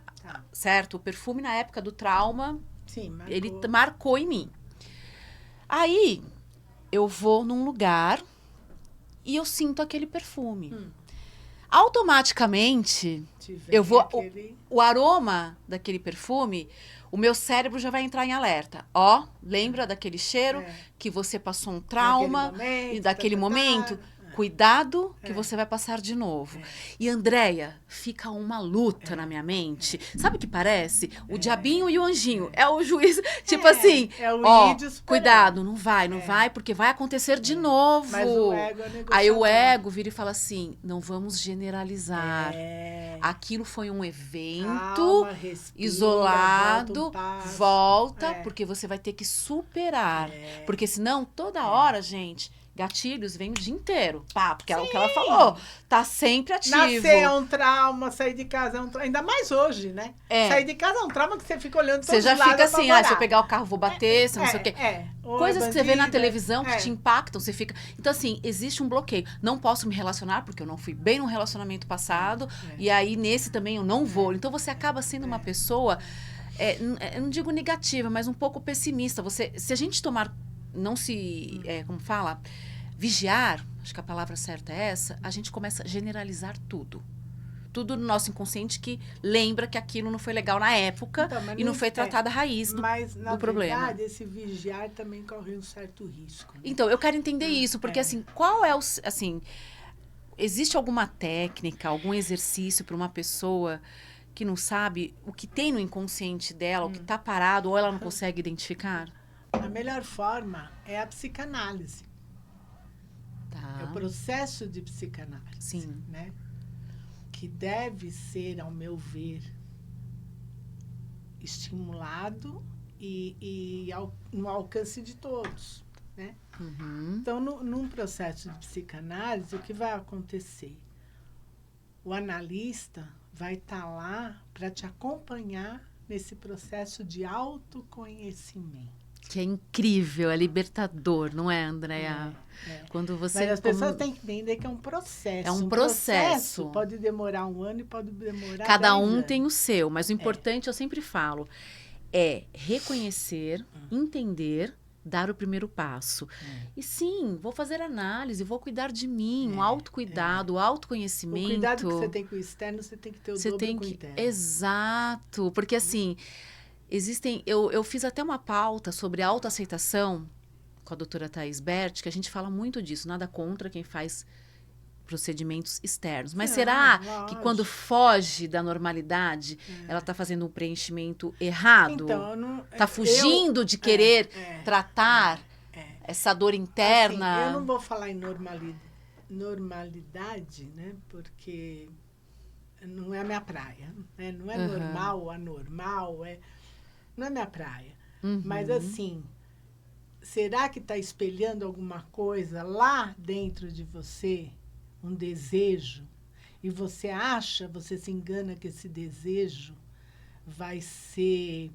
certo? O perfume, na época do trauma, sim, ele marcou em mim. Aí, eu vou num lugar e eu sinto aquele perfume. Automaticamente, eu vou... O aroma daquele perfume, o meu cérebro já vai entrar em alerta. Ó, lembra daquele cheiro que você passou um trauma e daquele momento? Cuidado que você vai passar de novo. E, Andréia, fica uma luta na minha mente. Sabe o que parece? O diabinho e o anjinho. É o juiz, tipo assim, ó, cuidado, não vai, porque vai acontecer de novo. Mas o ego é negociador. Aí o ego vira e fala assim, não vamos generalizar. Aquilo foi um evento isolado, volta, porque você vai ter que superar. Porque senão, toda hora, gente... Gatilhos vem o dia inteiro, porque é o que ela falou, tá sempre ativo. Nascer é um trauma, sair de casa é um trauma, ainda mais hoje, né? Sair de casa é um trauma que você fica olhando todos os lados. Você já fica assim, se eu pegar o carro vou bater, se não sei o quê. Coisas que você vê na televisão que te impactam, você fica... Então, assim, existe um bloqueio. Não posso me relacionar, porque eu não fui bem no relacionamento passado, e aí nesse também eu não vou. Então, você acaba sendo uma pessoa... eu não digo negativa, mas um pouco pessimista. Se a gente tomar, não se, como fala, vigiar, acho que a palavra certa é essa, a gente começa a generalizar tudo. Tudo no nosso inconsciente que lembra que aquilo não foi legal na época Então, e não foi tratada a raiz mas, na do problema. verdade, esse vigiar também corre um certo risco. Né? Então, eu quero entender isso, porque assim, qual é o... Assim, existe alguma técnica, algum exercício para uma pessoa que não sabe o que tem no inconsciente dela, o que está parado, ou ela não consegue identificar? A melhor forma é a psicanálise. Tá. É o processo de psicanálise. Sim. Né? Que deve ser, ao meu ver, estimulado e no alcance de todos. Né? Uhum. Então, num processo de psicanálise, o que vai acontecer? O analista vai estar lá para te acompanhar nesse processo de autoconhecimento. Que é incrível, é libertador, não é, Andréa? Quando você... Mas as pessoas têm que entender que é um processo. É um processo. Pode demorar 1 ano e pode demorar Cada 10 um anos. tem o seu, mas o importante, eu sempre falo, é reconhecer, entender, dar o primeiro passo. E sim, vou fazer análise, vou cuidar de mim, um autocuidado, autoconhecimento. O cuidado que você tem com o externo, você tem que ter o dobro com o interno. Exato, porque assim... Existem, eu fiz até uma pauta sobre autoaceitação com a doutora Thaís Berti, que a gente fala muito disso, nada contra quem faz procedimentos externos. Mas será que quando foge da normalidade, ela está fazendo um preenchimento errado? Então, está fugindo de querer tratar essa dor interna? Assim, eu não vou falar em normalidade, né? Porque não é a minha praia. Né? Não é normal ou anormal, não é minha praia. Mas, assim, será que está espelhando alguma coisa lá dentro de você, um desejo, e você acha, você se engana que esse desejo vai ser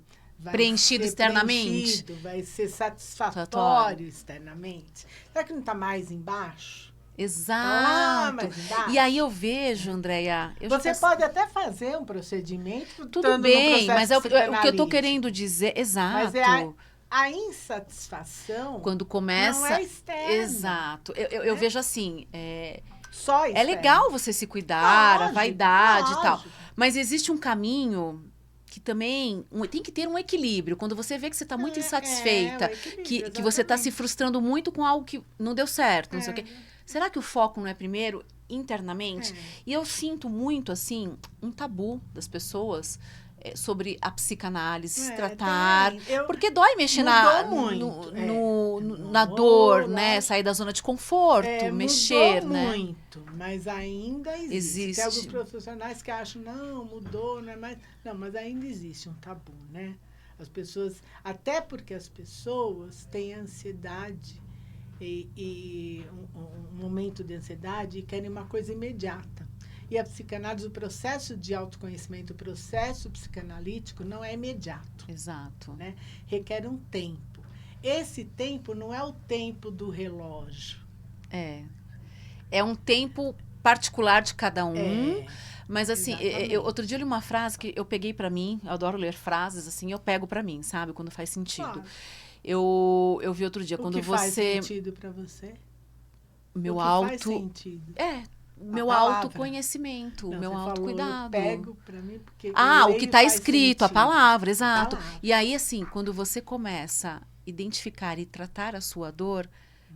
preenchido externamente? Vai ser satisfatório externamente? Será que não está mais embaixo? Exato. E aí eu vejo, Andréa... Você pode até fazer um procedimento... Tudo bem, mas o que eu estou querendo dizer... Exato. Mas a insatisfação quando começa, não é externa. Exato. Eu vejo assim... Só externa. É legal você se cuidar, a vaidade e tal. Mas existe um caminho... que também tem que ter um equilíbrio. Quando você vê que você está muito insatisfeita, que você está se frustrando muito com algo que não deu certo, não sei o quê. Será que o foco não é primeiro internamente? E eu sinto muito, assim, um tabu das pessoas sobre a psicanálise, tratar. Porque dói mexer na dor, né? Sair da zona de conforto, mexer, né? Muito, mas ainda existe. Tem alguns profissionais que acham, não, mudou, não é mais... Não, mas ainda existe um tabu, né? As pessoas... Até porque as pessoas têm ansiedade e um momento de ansiedade e querem uma coisa imediata. E a psicanálise, o processo de autoconhecimento, o processo psicanalítico não é imediato. Exato. Né? Requer um tempo. Esse tempo não é o tempo do relógio. É um tempo particular de cada um. Mas assim, outro dia eu li uma frase que eu peguei pra mim, eu adoro ler frases, assim, eu pego pra mim, sabe? Quando faz sentido. Claro. Eu vi outro dia, quando você... faz sentido pra você? Meu faz sentido? Meu autoconhecimento, meu autocuidado. Eu pego pra mim porque... o que está escrito, a palavra, exato. E aí, assim, quando você começa a identificar e tratar a sua dor,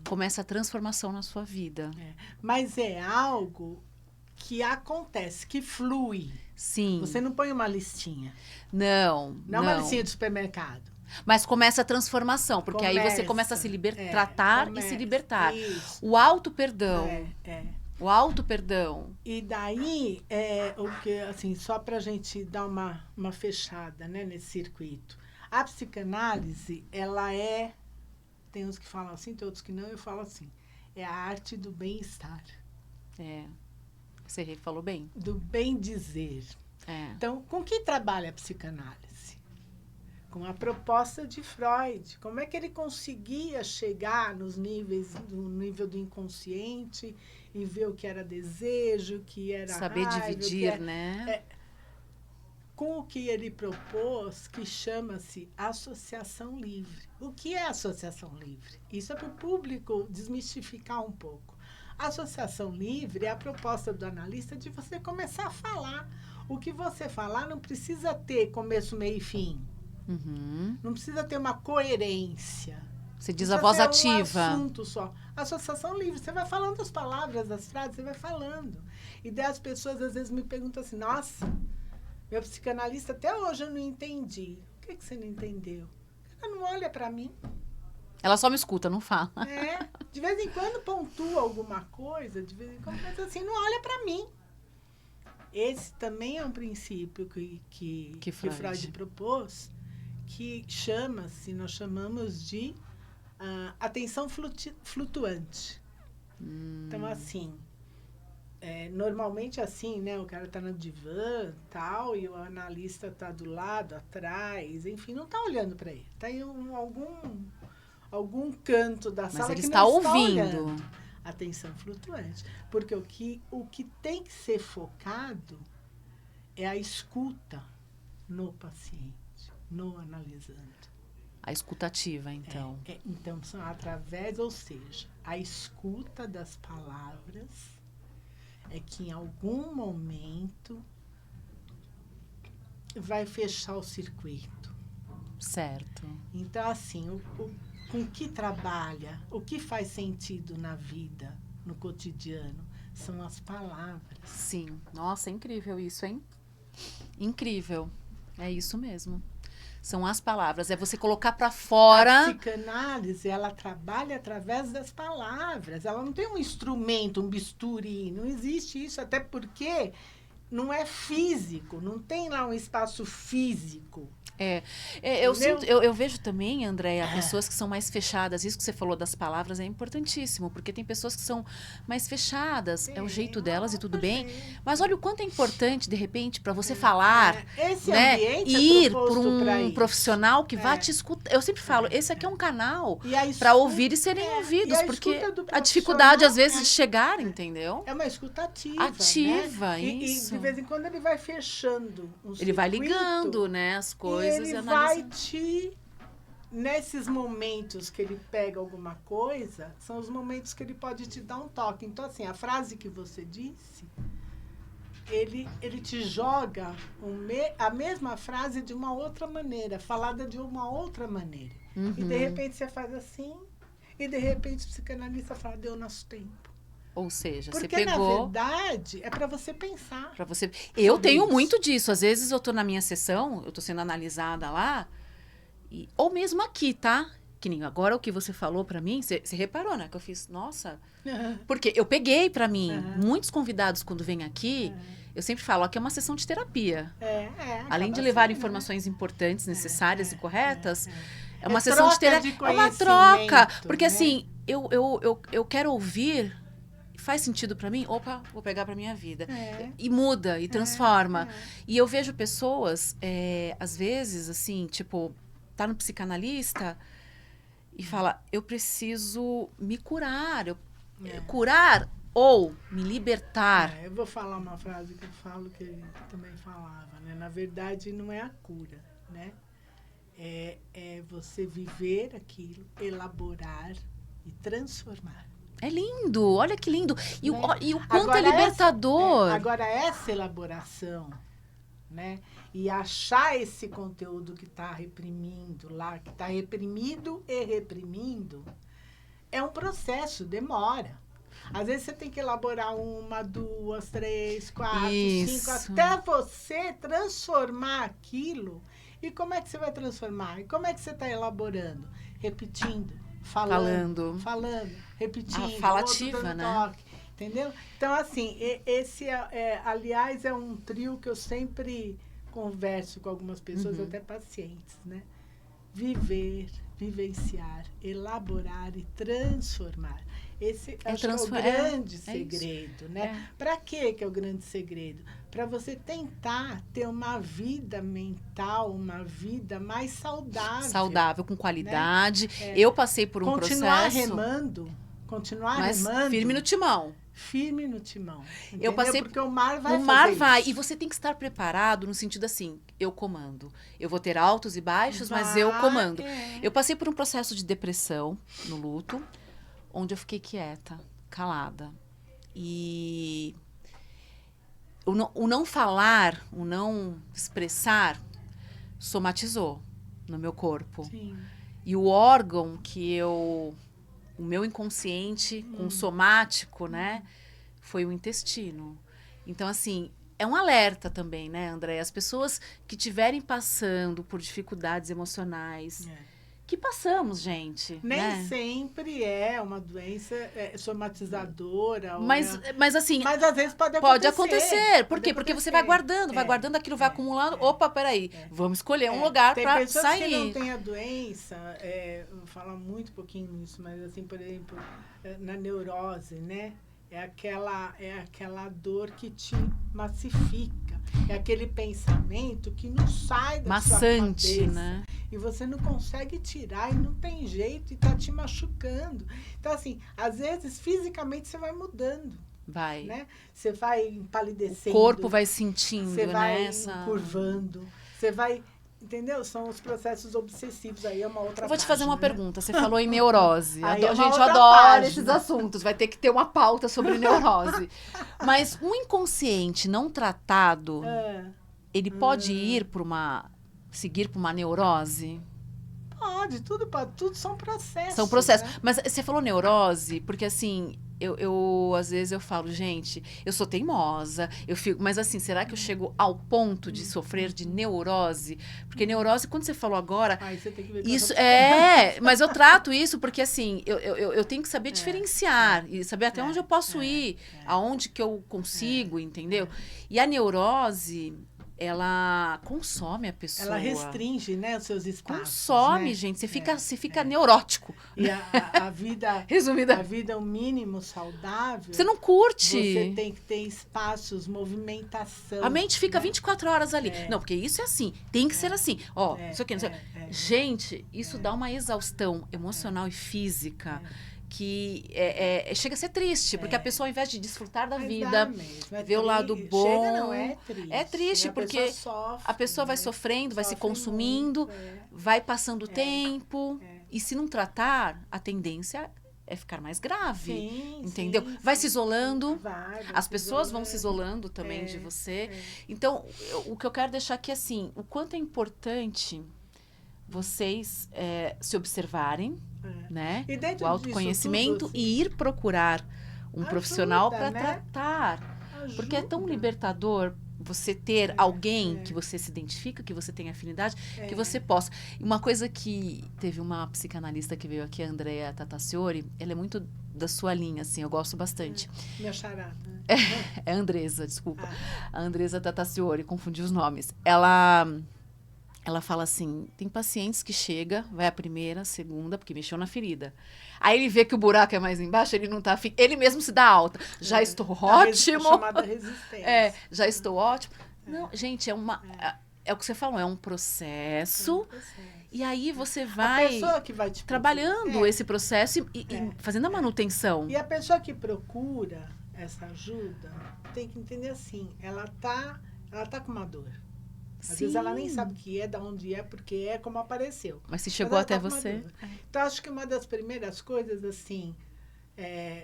começa a transformação na sua vida. Mas é algo que acontece, que flui. Sim. Você não põe uma listinha. Não. Não é uma listinha de supermercado. Mas começa a transformação, porque aí você começa a se tratar e se libertar. Isso. O auto-perdão. O auto-perdão. E daí, o que, assim, só para a gente dar uma fechada, né, nesse circuito. A psicanálise, ela tem uns que falam assim, tem outros que não, eu falo assim, é a arte do bem-estar. Você falou bem. Do bem-dizer. Então, com que trabalha a psicanálise? Com a proposta de Freud. Como é que ele conseguia chegar no nível do inconsciente e ver o que era desejo, o que era saber raiva, dividir, né? com o que ele propôs, que chama-se associação livre. O que é associação livre? Isso é para o público desmistificar um pouco. A associação livre é a proposta do analista de você começar a falar. O que você falar não precisa ter começo, meio e fim. Uhum. Não precisa ter uma coerência. Você diz a voz ativa. Um assunto só. Associação livre. Você vai falando as palavras, as frases, você vai falando. E daí as pessoas às vezes me perguntam assim, nossa, meu psicanalista até hoje eu não entendi. O que você não entendeu? Ela não olha para mim. Ela só me escuta, não fala. De vez em quando pontua alguma coisa, de vez em quando, mas assim, não olha para mim. Esse também é um princípio que Freud propôs, que chama-se, nós chamamos de atenção flutuante. Então, assim, normalmente assim, né? O cara está no divã, tal, e o analista está do lado, atrás, enfim, não está olhando para ele. Está em algum canto da sala que não está ouvindo. Atenção flutuante. Porque o que tem que ser focado é a escuta no paciente, no analisando. A escutativa, então. Então, são através, ou seja, a escuta das palavras é que em algum momento vai fechar o circuito. Certo. Então, assim, com que trabalha, o que faz sentido na vida, no cotidiano, são as palavras. Sim. Nossa, é incrível isso, hein? Incrível. É isso mesmo. São as palavras. É você colocar para fora. A psicanálise, ela trabalha através das palavras. Ela não tem um instrumento, um bisturi. Não existe isso, até porque não é físico. Não tem lá um espaço físico. Eu vejo também, Andréia, pessoas que são mais fechadas. Isso que você falou das palavras é importantíssimo, porque tem pessoas que são mais fechadas, é o jeito delas e tudo bem. Mas olha o quanto é importante, de repente, para você falar, né, ir por um profissional que vá te escutar. Eu sempre falo, esse aqui é um canal para ouvir e serem ouvidos, porque a dificuldade, às vezes, de chegar, entendeu? É uma escuta ativa, né? Isso. E de vez em quando ele vai fechando um circuito, ele vai ligando, né, as coisas. Ele vai nesses momentos que ele pega alguma coisa, são os momentos que ele pode te dar um toque. Então, assim, a frase que você disse, ele te joga a mesma frase de uma outra maneira, falada de uma outra maneira. Uhum. E, de repente, você faz assim, e, de repente, o psicanalista fala, deu nosso tempo. Ou seja, porque, você pegou... na verdade, é para você pensar. Eu tenho muito disso. Às vezes eu estou na minha sessão, eu estou sendo analisada lá, ou mesmo aqui, tá? Que nem agora o que você falou para mim, você reparou, né? Que eu fiz, nossa... Porque eu peguei para mim, muitos convidados quando vêm aqui, eu sempre falo, aqui é uma sessão de terapia. Além de levar informações importantes, necessárias e corretas, é uma sessão de terapia. É uma troca. Porque assim, eu quero ouvir... Faz sentido para mim? Opa, vou pegar para minha vida. E muda, e transforma. E eu vejo pessoas, às vezes, assim, tipo, tá no psicanalista e fala, eu preciso me curar. Curar ou me libertar. Eu vou falar uma frase que eu falo que ele também falava, né? Na verdade, não é a cura, né? É você viver aquilo, elaborar e transformar. É lindo, olha que lindo. E o quanto é libertador. Agora, essa elaboração, né? E achar esse conteúdo que está reprimindo lá, que está reprimido e reprimindo, é um processo, demora. Às vezes você tem que elaborar 1, 2, 3, 4, 5, até você transformar aquilo. E como é que você vai transformar? E como é que você está elaborando? Repetindo. Falando, repetindo. A fala ativa, né? Toque, entendeu? Então, assim, esse aliás, é um trio que eu sempre converso com algumas pessoas, até pacientes, né? Viver, vivenciar, elaborar e transformar. Esse acho que é o grande segredo, né? Para que é o grande segredo? Para você tentar ter uma vida mental, uma vida mais saudável. Saudável, com qualidade. Né? Eu passei por um processo... continuar Mas remando. firme no timão. Firme no timão. Eu passei porque o mar vai O mar fazer vai. isso. E você tem que estar preparado no sentido assim, eu comando. Eu vou ter altos e baixos, mas Vai, eu comando. é. Eu passei por um processo de depressão no luto, onde eu fiquei quieta, calada. E o não falar, o não expressar, somatizou no meu corpo. Sim. E o órgão que eu... O meu inconsciente com o somático, né? Foi o intestino. Então, assim, é um alerta também, né, André? As pessoas que estiverem passando por dificuldades emocionais, que passamos, gente. Nem né? sempre é uma doença somatizadora. Mas assim, mas às vezes pode pode acontecer. acontecer. Por quê? Porque você vai guardando aquilo vai acumulando. Opa, peraí, vamos escolher um lugar para sair. Tem pessoas que não têm a doença, eu vou falar muito pouquinho nisso, mas assim, por exemplo, na neurose, né? É aquela dor que te massifica. É aquele pensamento que não sai da sua cabeça. Né? E você não consegue tirar e não tem jeito e tá te machucando. Então, assim, às vezes, fisicamente, você vai mudando. Vai. Né? Você vai empalidecendo. O corpo vai sentindo, você vai nessa... curvando. Você vai... Entendeu? São os processos obsessivos, aí é uma outra Eu vou te fazer uma página, pergunta. Você falou em neurose. A gente, outra adora página. esses assuntos. Vai ter que ter uma pauta sobre neurose. Mas um inconsciente não tratado, ele pode seguir para uma neurose? Pode, tudo são processos. São processos. Né? Mas você falou neurose, porque assim, eu às vezes eu falo, gente, eu sou teimosa, eu fico, mas assim, será que eu chego ao ponto de sofrer de neurose? Porque neurose, quando você falou agora, você tem que ver isso mas eu trato isso porque assim, eu tenho que saber diferenciar e saber até onde eu posso ir, aonde que eu consigo, entendeu? E a neurose, ela consome a pessoa. Ela restringe, né, os seus espaços. Consome, né? gente. Você fica neurótico. E a vida... Resumida. A vida, o mínimo saudável... Você não curte. Você tem que ter espaços, movimentação. A mente fica 24 horas ali. Não, porque isso é assim. Tem que ser assim. Ó, isso aqui. Gente, isso dá uma exaustão emocional e física que chega a ser triste, porque a pessoa, ao invés de desfrutar da vida, vê o lado bom... Chega, não é triste. É triste, porque a pessoa vai sofrendo, vai se consumindo, vai passando o tempo, e se não tratar, a tendência é ficar mais grave, entendeu? Vai se isolando, as pessoas vão se isolando também de você. Então, o que eu quero deixar aqui é assim, o quanto é importante vocês se observarem, né? O autoconhecimento tudo, assim, e ir procurar um profissional para tratar. Porque é tão libertador você ter alguém que você se identifica, que você tem afinidade, que você possa. Uma coisa que teve uma psicanalista que veio aqui, a Andrea Tataciori, ela é muito da sua linha, assim, eu gosto bastante. Minha charada. É Andresa, desculpa. A Andresa Tataciori, confundi os nomes. Ela fala assim, tem pacientes que chega, vai a primeira, a segunda, porque mexeu na ferida. Aí ele vê que o buraco é mais embaixo, ele não tá... Ele mesmo se dá alta. Já estou ótimo. Chamada resistência. Já estou ótimo. Não, gente, é o que você falou, é um processo. E aí você vai, a pessoa que vai te trabalhando esse processo e fazendo a manutenção. E a pessoa que procura essa ajuda tem que entender assim, ela tá com uma dor. Às vezes ela nem sabe o que é, de onde é, porque é como apareceu. Mas se chegou até você. Então, acho que uma das primeiras coisas, assim,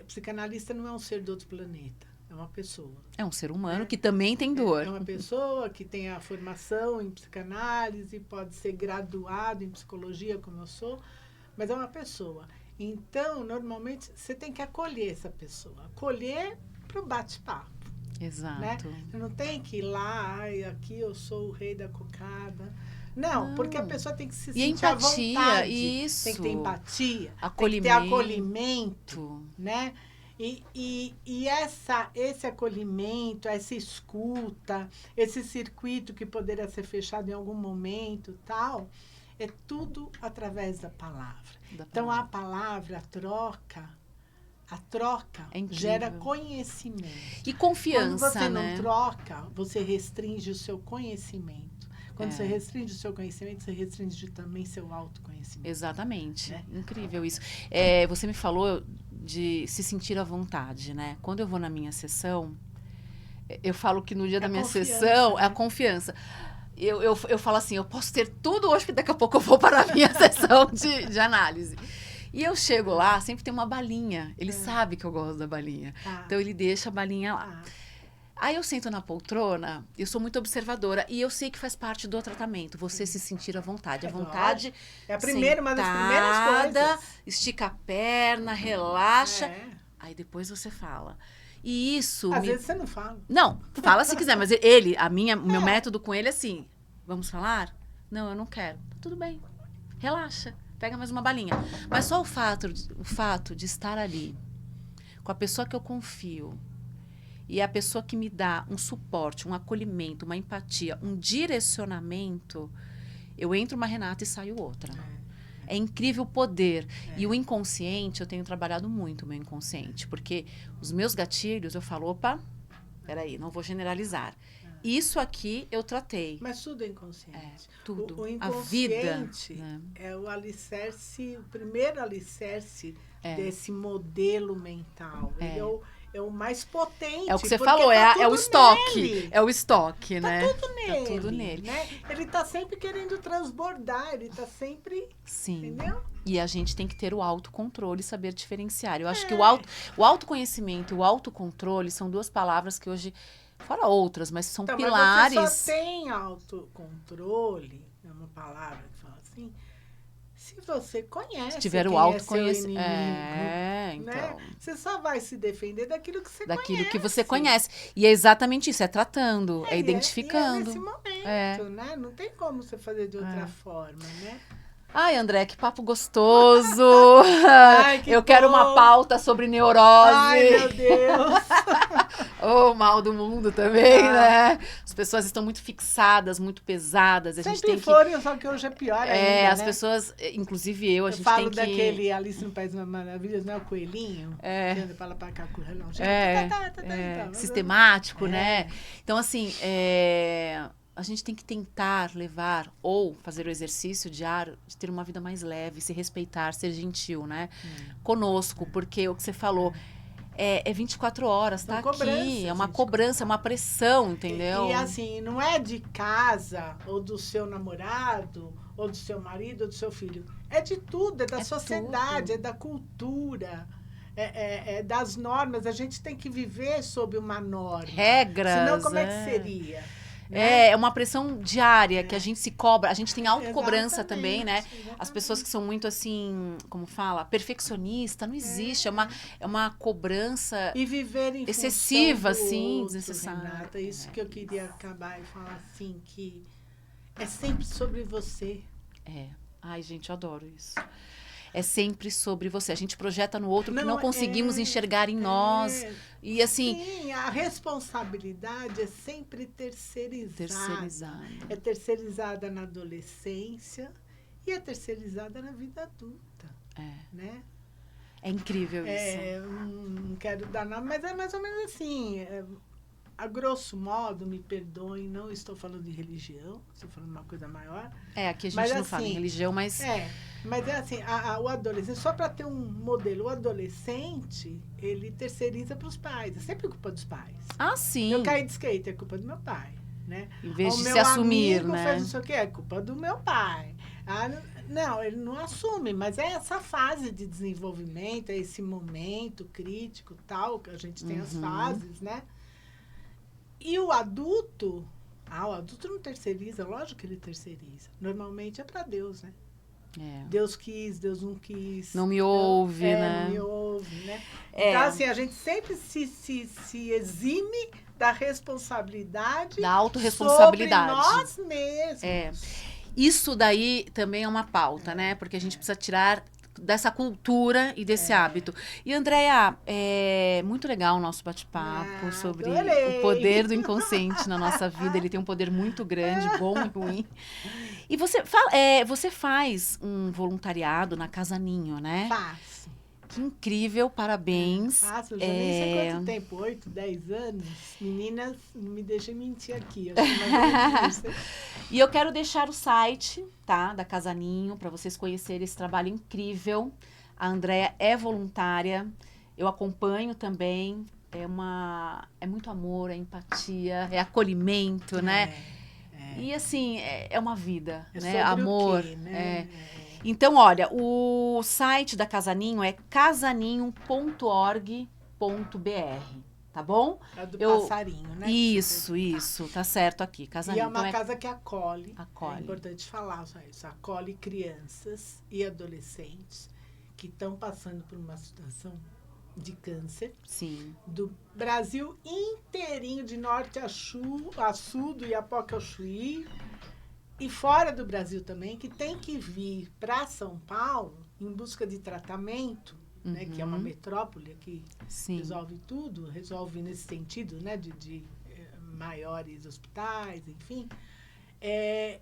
psicanalista não é um ser do outro planeta, é uma pessoa. É um ser humano que também tem dor. É uma pessoa que tem a formação em psicanálise, pode ser graduado em psicologia, como eu sou, mas é uma pessoa. Então, normalmente, você tem que acolher essa pessoa. Acolher para o bate-papo. Exato. Né? Você não tem que ir lá, aqui eu sou o rei da cocada. Não, porque a pessoa tem que se sentir empatia, à vontade. Isso. Tem que ter empatia. Acolhimento. Tem que ter acolhimento. Né? E esse acolhimento, essa escuta, esse circuito que poderia ser fechado em algum momento, tal, é tudo através da palavra. Então, a palavra, a troca gera conhecimento. E confiança, Quando você não troca, você restringe o seu conhecimento. Quando você restringe o seu conhecimento, você restringe também seu autoconhecimento. Exatamente. Incrível isso. Você me falou de se sentir à vontade, né? Quando eu vou na minha sessão, eu falo que no dia da minha sessão é a confiança. Eu falo assim, eu posso ter tudo hoje, que daqui a pouco eu vou para a minha sessão de análise. E eu chego lá, sempre tem uma balinha. Ele sabe que eu gosto da balinha. Então, ele deixa a balinha lá. Aí eu sento na poltrona, eu sou muito observadora e eu sei que faz parte do tratamento, você se sentir à vontade. A vontade, é a primeira, uma das primeiras coisas. Estica a perna, relaxa, aí depois você fala. E isso... Às vezes você não fala. Não, fala se quiser, mas meu método com ele é assim, vamos falar? Não, eu não quero. Tudo bem, relaxa, pega mais uma balinha. Mas só o fato de estar ali, com a pessoa que eu confio, e a pessoa que me dá um suporte, um acolhimento, uma empatia, um direcionamento, eu entro uma Renata e saio outra. É incrível o poder. E o inconsciente, eu tenho trabalhado muito o meu inconsciente, porque os meus gatilhos, eu falo, opa, peraí, não vou generalizar. Isso aqui eu tratei. Mas tudo é inconsciente. Tudo. O inconsciente é o alicerce, o primeiro alicerce desse modelo mental. Ele é o mais potente. É o que você falou, é o estoque. Nele. É o estoque, né? Tá tudo nele. Tá tudo nele. Né? Ele tá sempre querendo transbordar, ele tá sempre... Sim. Entendeu? E a gente tem que ter o autocontrole e saber diferenciar. Eu acho que o autoconhecimento e o autocontrole são duas palavras que hoje, fora outras, mas são pilares. Mas você só tem autocontrole, é uma palavra que fala assim, se você conhece. Se tiver o autoconhecimento. Então. Né? Você só vai se defender daquilo que você conhece. Daquilo que você conhece. E é exatamente isso, é tratando, é identificando. É nesse momento, né? Não tem como você fazer de outra forma, né? Ai, André, que papo gostoso! Ai, que eu quero uma pauta sobre neurose. Ai, meu Deus! O mal do mundo também, né? As pessoas estão muito fixadas, muito pesadas. A gente tem foram, só que hoje é pior ainda, as pessoas, inclusive a gente falo tem que... daquele Alice no País das Maravilhas, né? O coelhinho. Que anda pra lá pra cá com o relógio. Sistemático, né? Então, assim, a gente tem que tentar levar ou fazer o exercício diário de ter uma vida mais leve, se respeitar, ser gentil, né? Conosco, porque o que você falou é 24 horas, tá aqui, é uma cobrança, é uma pressão, entendeu? E assim, não é de casa, ou do seu namorado, ou do seu marido, ou do seu filho. É de tudo, é da sociedade, é da cultura. É das normas, a gente tem que viver sob uma norma. Regras. Senão, como é que seria? É uma pressão diária que a gente se cobra. A gente tem autocobrança também, né? Exatamente. As pessoas que são muito assim, como fala, perfeccionista, não existe. É uma cobrança e viver em excessiva, assim, outro, desnecessária. Renata, isso que eu queria acabar e falar assim, que é sempre sobre você. Ai, gente, eu adoro isso. É sempre sobre você. A gente projeta no outro que não conseguimos enxergar em nós. E assim... Sim, a responsabilidade é sempre terceirizada. É terceirizada na adolescência e é terceirizada na vida adulta. Né? É incrível isso. Não quero dar nome, mas é mais ou menos assim. A grosso modo, me perdoem, não estou falando de religião, estou falando de uma coisa maior. Aqui a gente não fala em religião, mas... Mas é assim, o adolescente, só para ter um modelo, o adolescente, ele terceiriza para os pais, é sempre culpa dos pais. Sim. Eu caí de skate, é culpa do meu pai, né? Em vez de se assumir, né? Fez não sei o que, é culpa do meu pai. Não, ele não assume, mas é essa fase de desenvolvimento, é esse momento crítico, tal, que a gente tem as fases, né? E o adulto não terceiriza, lógico que ele terceiriza. Normalmente é para Deus, né? Deus quis, Deus não quis. Não me ouve, né? Não me ouve, né? Então, assim, a gente sempre se exime da responsabilidade. Da autorresponsabilidade. Sobre nós mesmos. Isso daí também é uma pauta, né? Porque a gente precisa tirar dessa cultura e desse hábito. E, Andréia, muito legal o nosso bate-papo sobre o poder do inconsciente na nossa vida. Ele tem um poder muito grande, bom e ruim. E você faz um voluntariado na Casa Ninho, né? Faço. Que incrível, parabéns. Faço, já nem sei quanto tempo, 8, 10 anos. Meninas, não me deixem mentir aqui. Eu acho mais isso. E eu quero deixar o site, tá, da Casa Ninho, para vocês conhecerem esse trabalho incrível. A Andréia é voluntária. eu acompanho também. É muito amor, é empatia, é acolhimento, né? E assim, é uma vida, né? Amor. O quê, né? Então, olha, o site da Casaninho é casaninho.org.br, tá bom? É do passarinho, né? Isso, tá certo aqui, Casaninho. E é uma casa que acolhe. Acolhe. É importante falar isso. Acolhe crianças e adolescentes que estão passando por uma situação de câncer. Sim. Do Brasil inteirinho, de norte a sul, do Iapoque ao Chuí, e fora do Brasil também, que tem que vir para São Paulo em busca de tratamento, né, que é uma metrópole que resolve tudo, resolve nesse sentido, né, de maiores hospitais, enfim.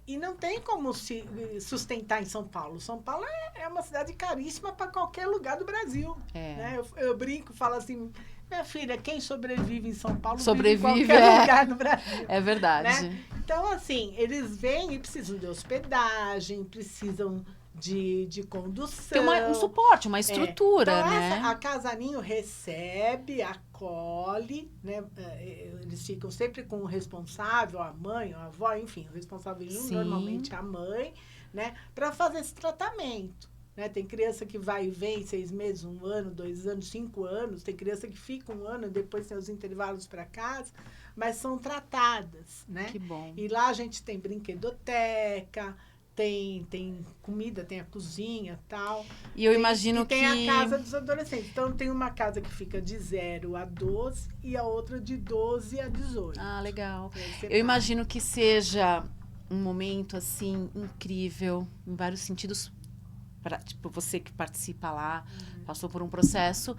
E não tem como se sustentar em São Paulo. São Paulo é uma cidade caríssima para qualquer lugar do Brasil. Né? Eu brinco, falo assim, minha filha, quem sobrevive em São Paulo vive em qualquer lugar do Brasil. É verdade. Né? Então, assim, eles vêm e precisam de hospedagem, precisam de condução. Tem um suporte, uma estrutura, então, né? A Casaninho recebe, acolhe, né? Eles ficam sempre com o responsável, a mãe, a avó, enfim, o responsável normalmente é a mãe, né? Para fazer esse tratamento. Né? Tem criança que vai e vem 6 meses, 1 ano, 2 anos, 5 anos. Tem criança que fica 1 ano e depois tem os intervalos para casa, mas são tratadas, né? Que bom. E lá a gente tem brinquedoteca, tem comida, tem a cozinha e tal. E eu imagino que... tem a casa dos adolescentes. Então, tem uma casa que fica de 0 a 12 e a outra de 12 a 18. Ah, legal. Eu imagino que seja um momento, assim, incrível, em vários sentidos, tipo, você que participa lá, passou por um processo,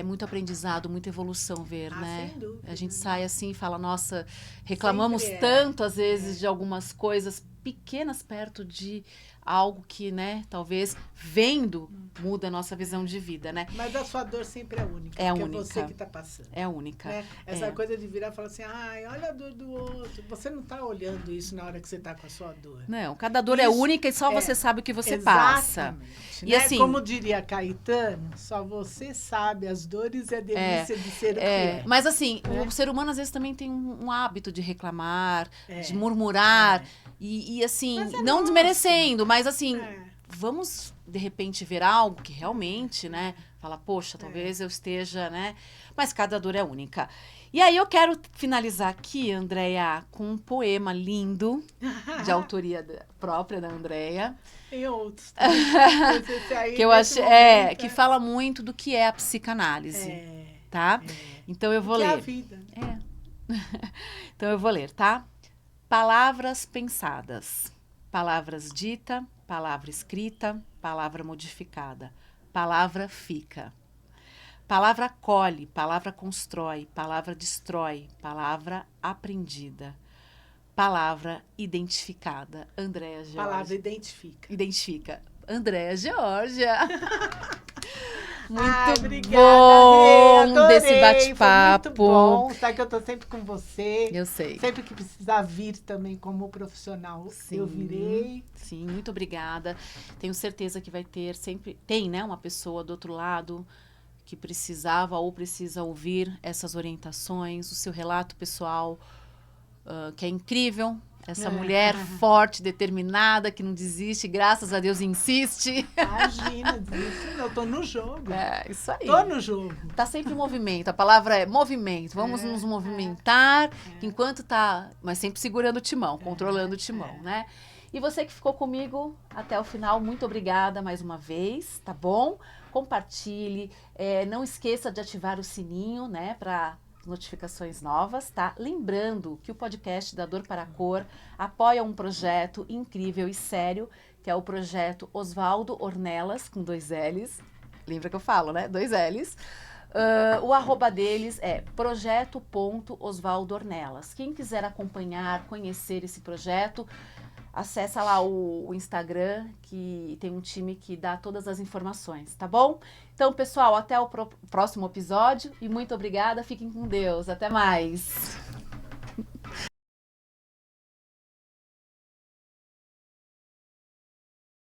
muito aprendizado, muita evolução ver, né? Sem dúvida. A gente sai assim e fala, nossa, reclamamos tanto, às vezes, de algumas coisas pequenas perto de algo que, né, talvez vendo muda a nossa visão de vida, né? Mas a sua dor sempre é única. É única. É você que está passando. É única. Né? Essa coisa de virar e falar assim, ai, olha a dor do outro. Você não está olhando isso na hora que você está com a sua dor. Não, cada dor é única e só você sabe o que você passa. E né? Assim, como diria Caetano, só você sabe as dores e a delícia de ser o que é. Mas assim, o ser humano às vezes também tem um hábito de reclamar, de murmurar. E assim, não desmerecendo, mas assim, vamos de repente ver algo que realmente, né? Fala, poxa, talvez eu esteja, né? Mas cada dor é única. E aí eu quero finalizar aqui, Andréia, com um poema lindo, de autoria própria da Andréia. Tem outros. Que eu achei, que fala muito do que é a psicanálise, tá? Então eu vou ler. Que é a vida. Então eu vou ler, tá? Palavras pensadas, palavras dita, palavra escrita, palavra modificada, palavra fica. Palavra acolhe, palavra constrói, palavra destrói, palavra aprendida. Palavra identificada. Andréia Georgia. Palavra identifica. Identifica. Andréia Georgia. Muito obrigada, bom desse bate-papo. Muito bom. Sabe que eu tô sempre com você. Eu sei. Sempre que precisar vir também como profissional, eu virei. Sim, muito obrigada. Tenho certeza que vai ter sempre... Tem, né, uma pessoa do outro lado que precisava ou precisa ouvir essas orientações, o seu relato pessoal, que é incrível. Essa mulher forte, determinada, que não desiste, graças a Deus insiste. Imagina, desiste. Eu tô no jogo. Isso aí. Tô no jogo. Tá sempre em movimento. A palavra é movimento. Vamos nos movimentar enquanto tá... Mas sempre segurando o timão, controlando o timão, né? E você que ficou comigo até o final, muito obrigada mais uma vez, tá bom? Compartilhe. Não esqueça de ativar o sininho, né? Para notificações novas, tá? Lembrando que o podcast da Dor para a Cor apoia um projeto incrível e sério, que é o projeto Osvaldo Ornelas, com 2 L's. Lembra que eu falo, né? 2 L's. O arroba deles é projeto.osvaldoornelas. Quem quiser acompanhar, conhecer esse projeto, acessa lá o Instagram, que tem um time que dá todas as informações, tá bom? Então, pessoal, até o próximo episódio e muito obrigada. Fiquem com Deus. Até mais.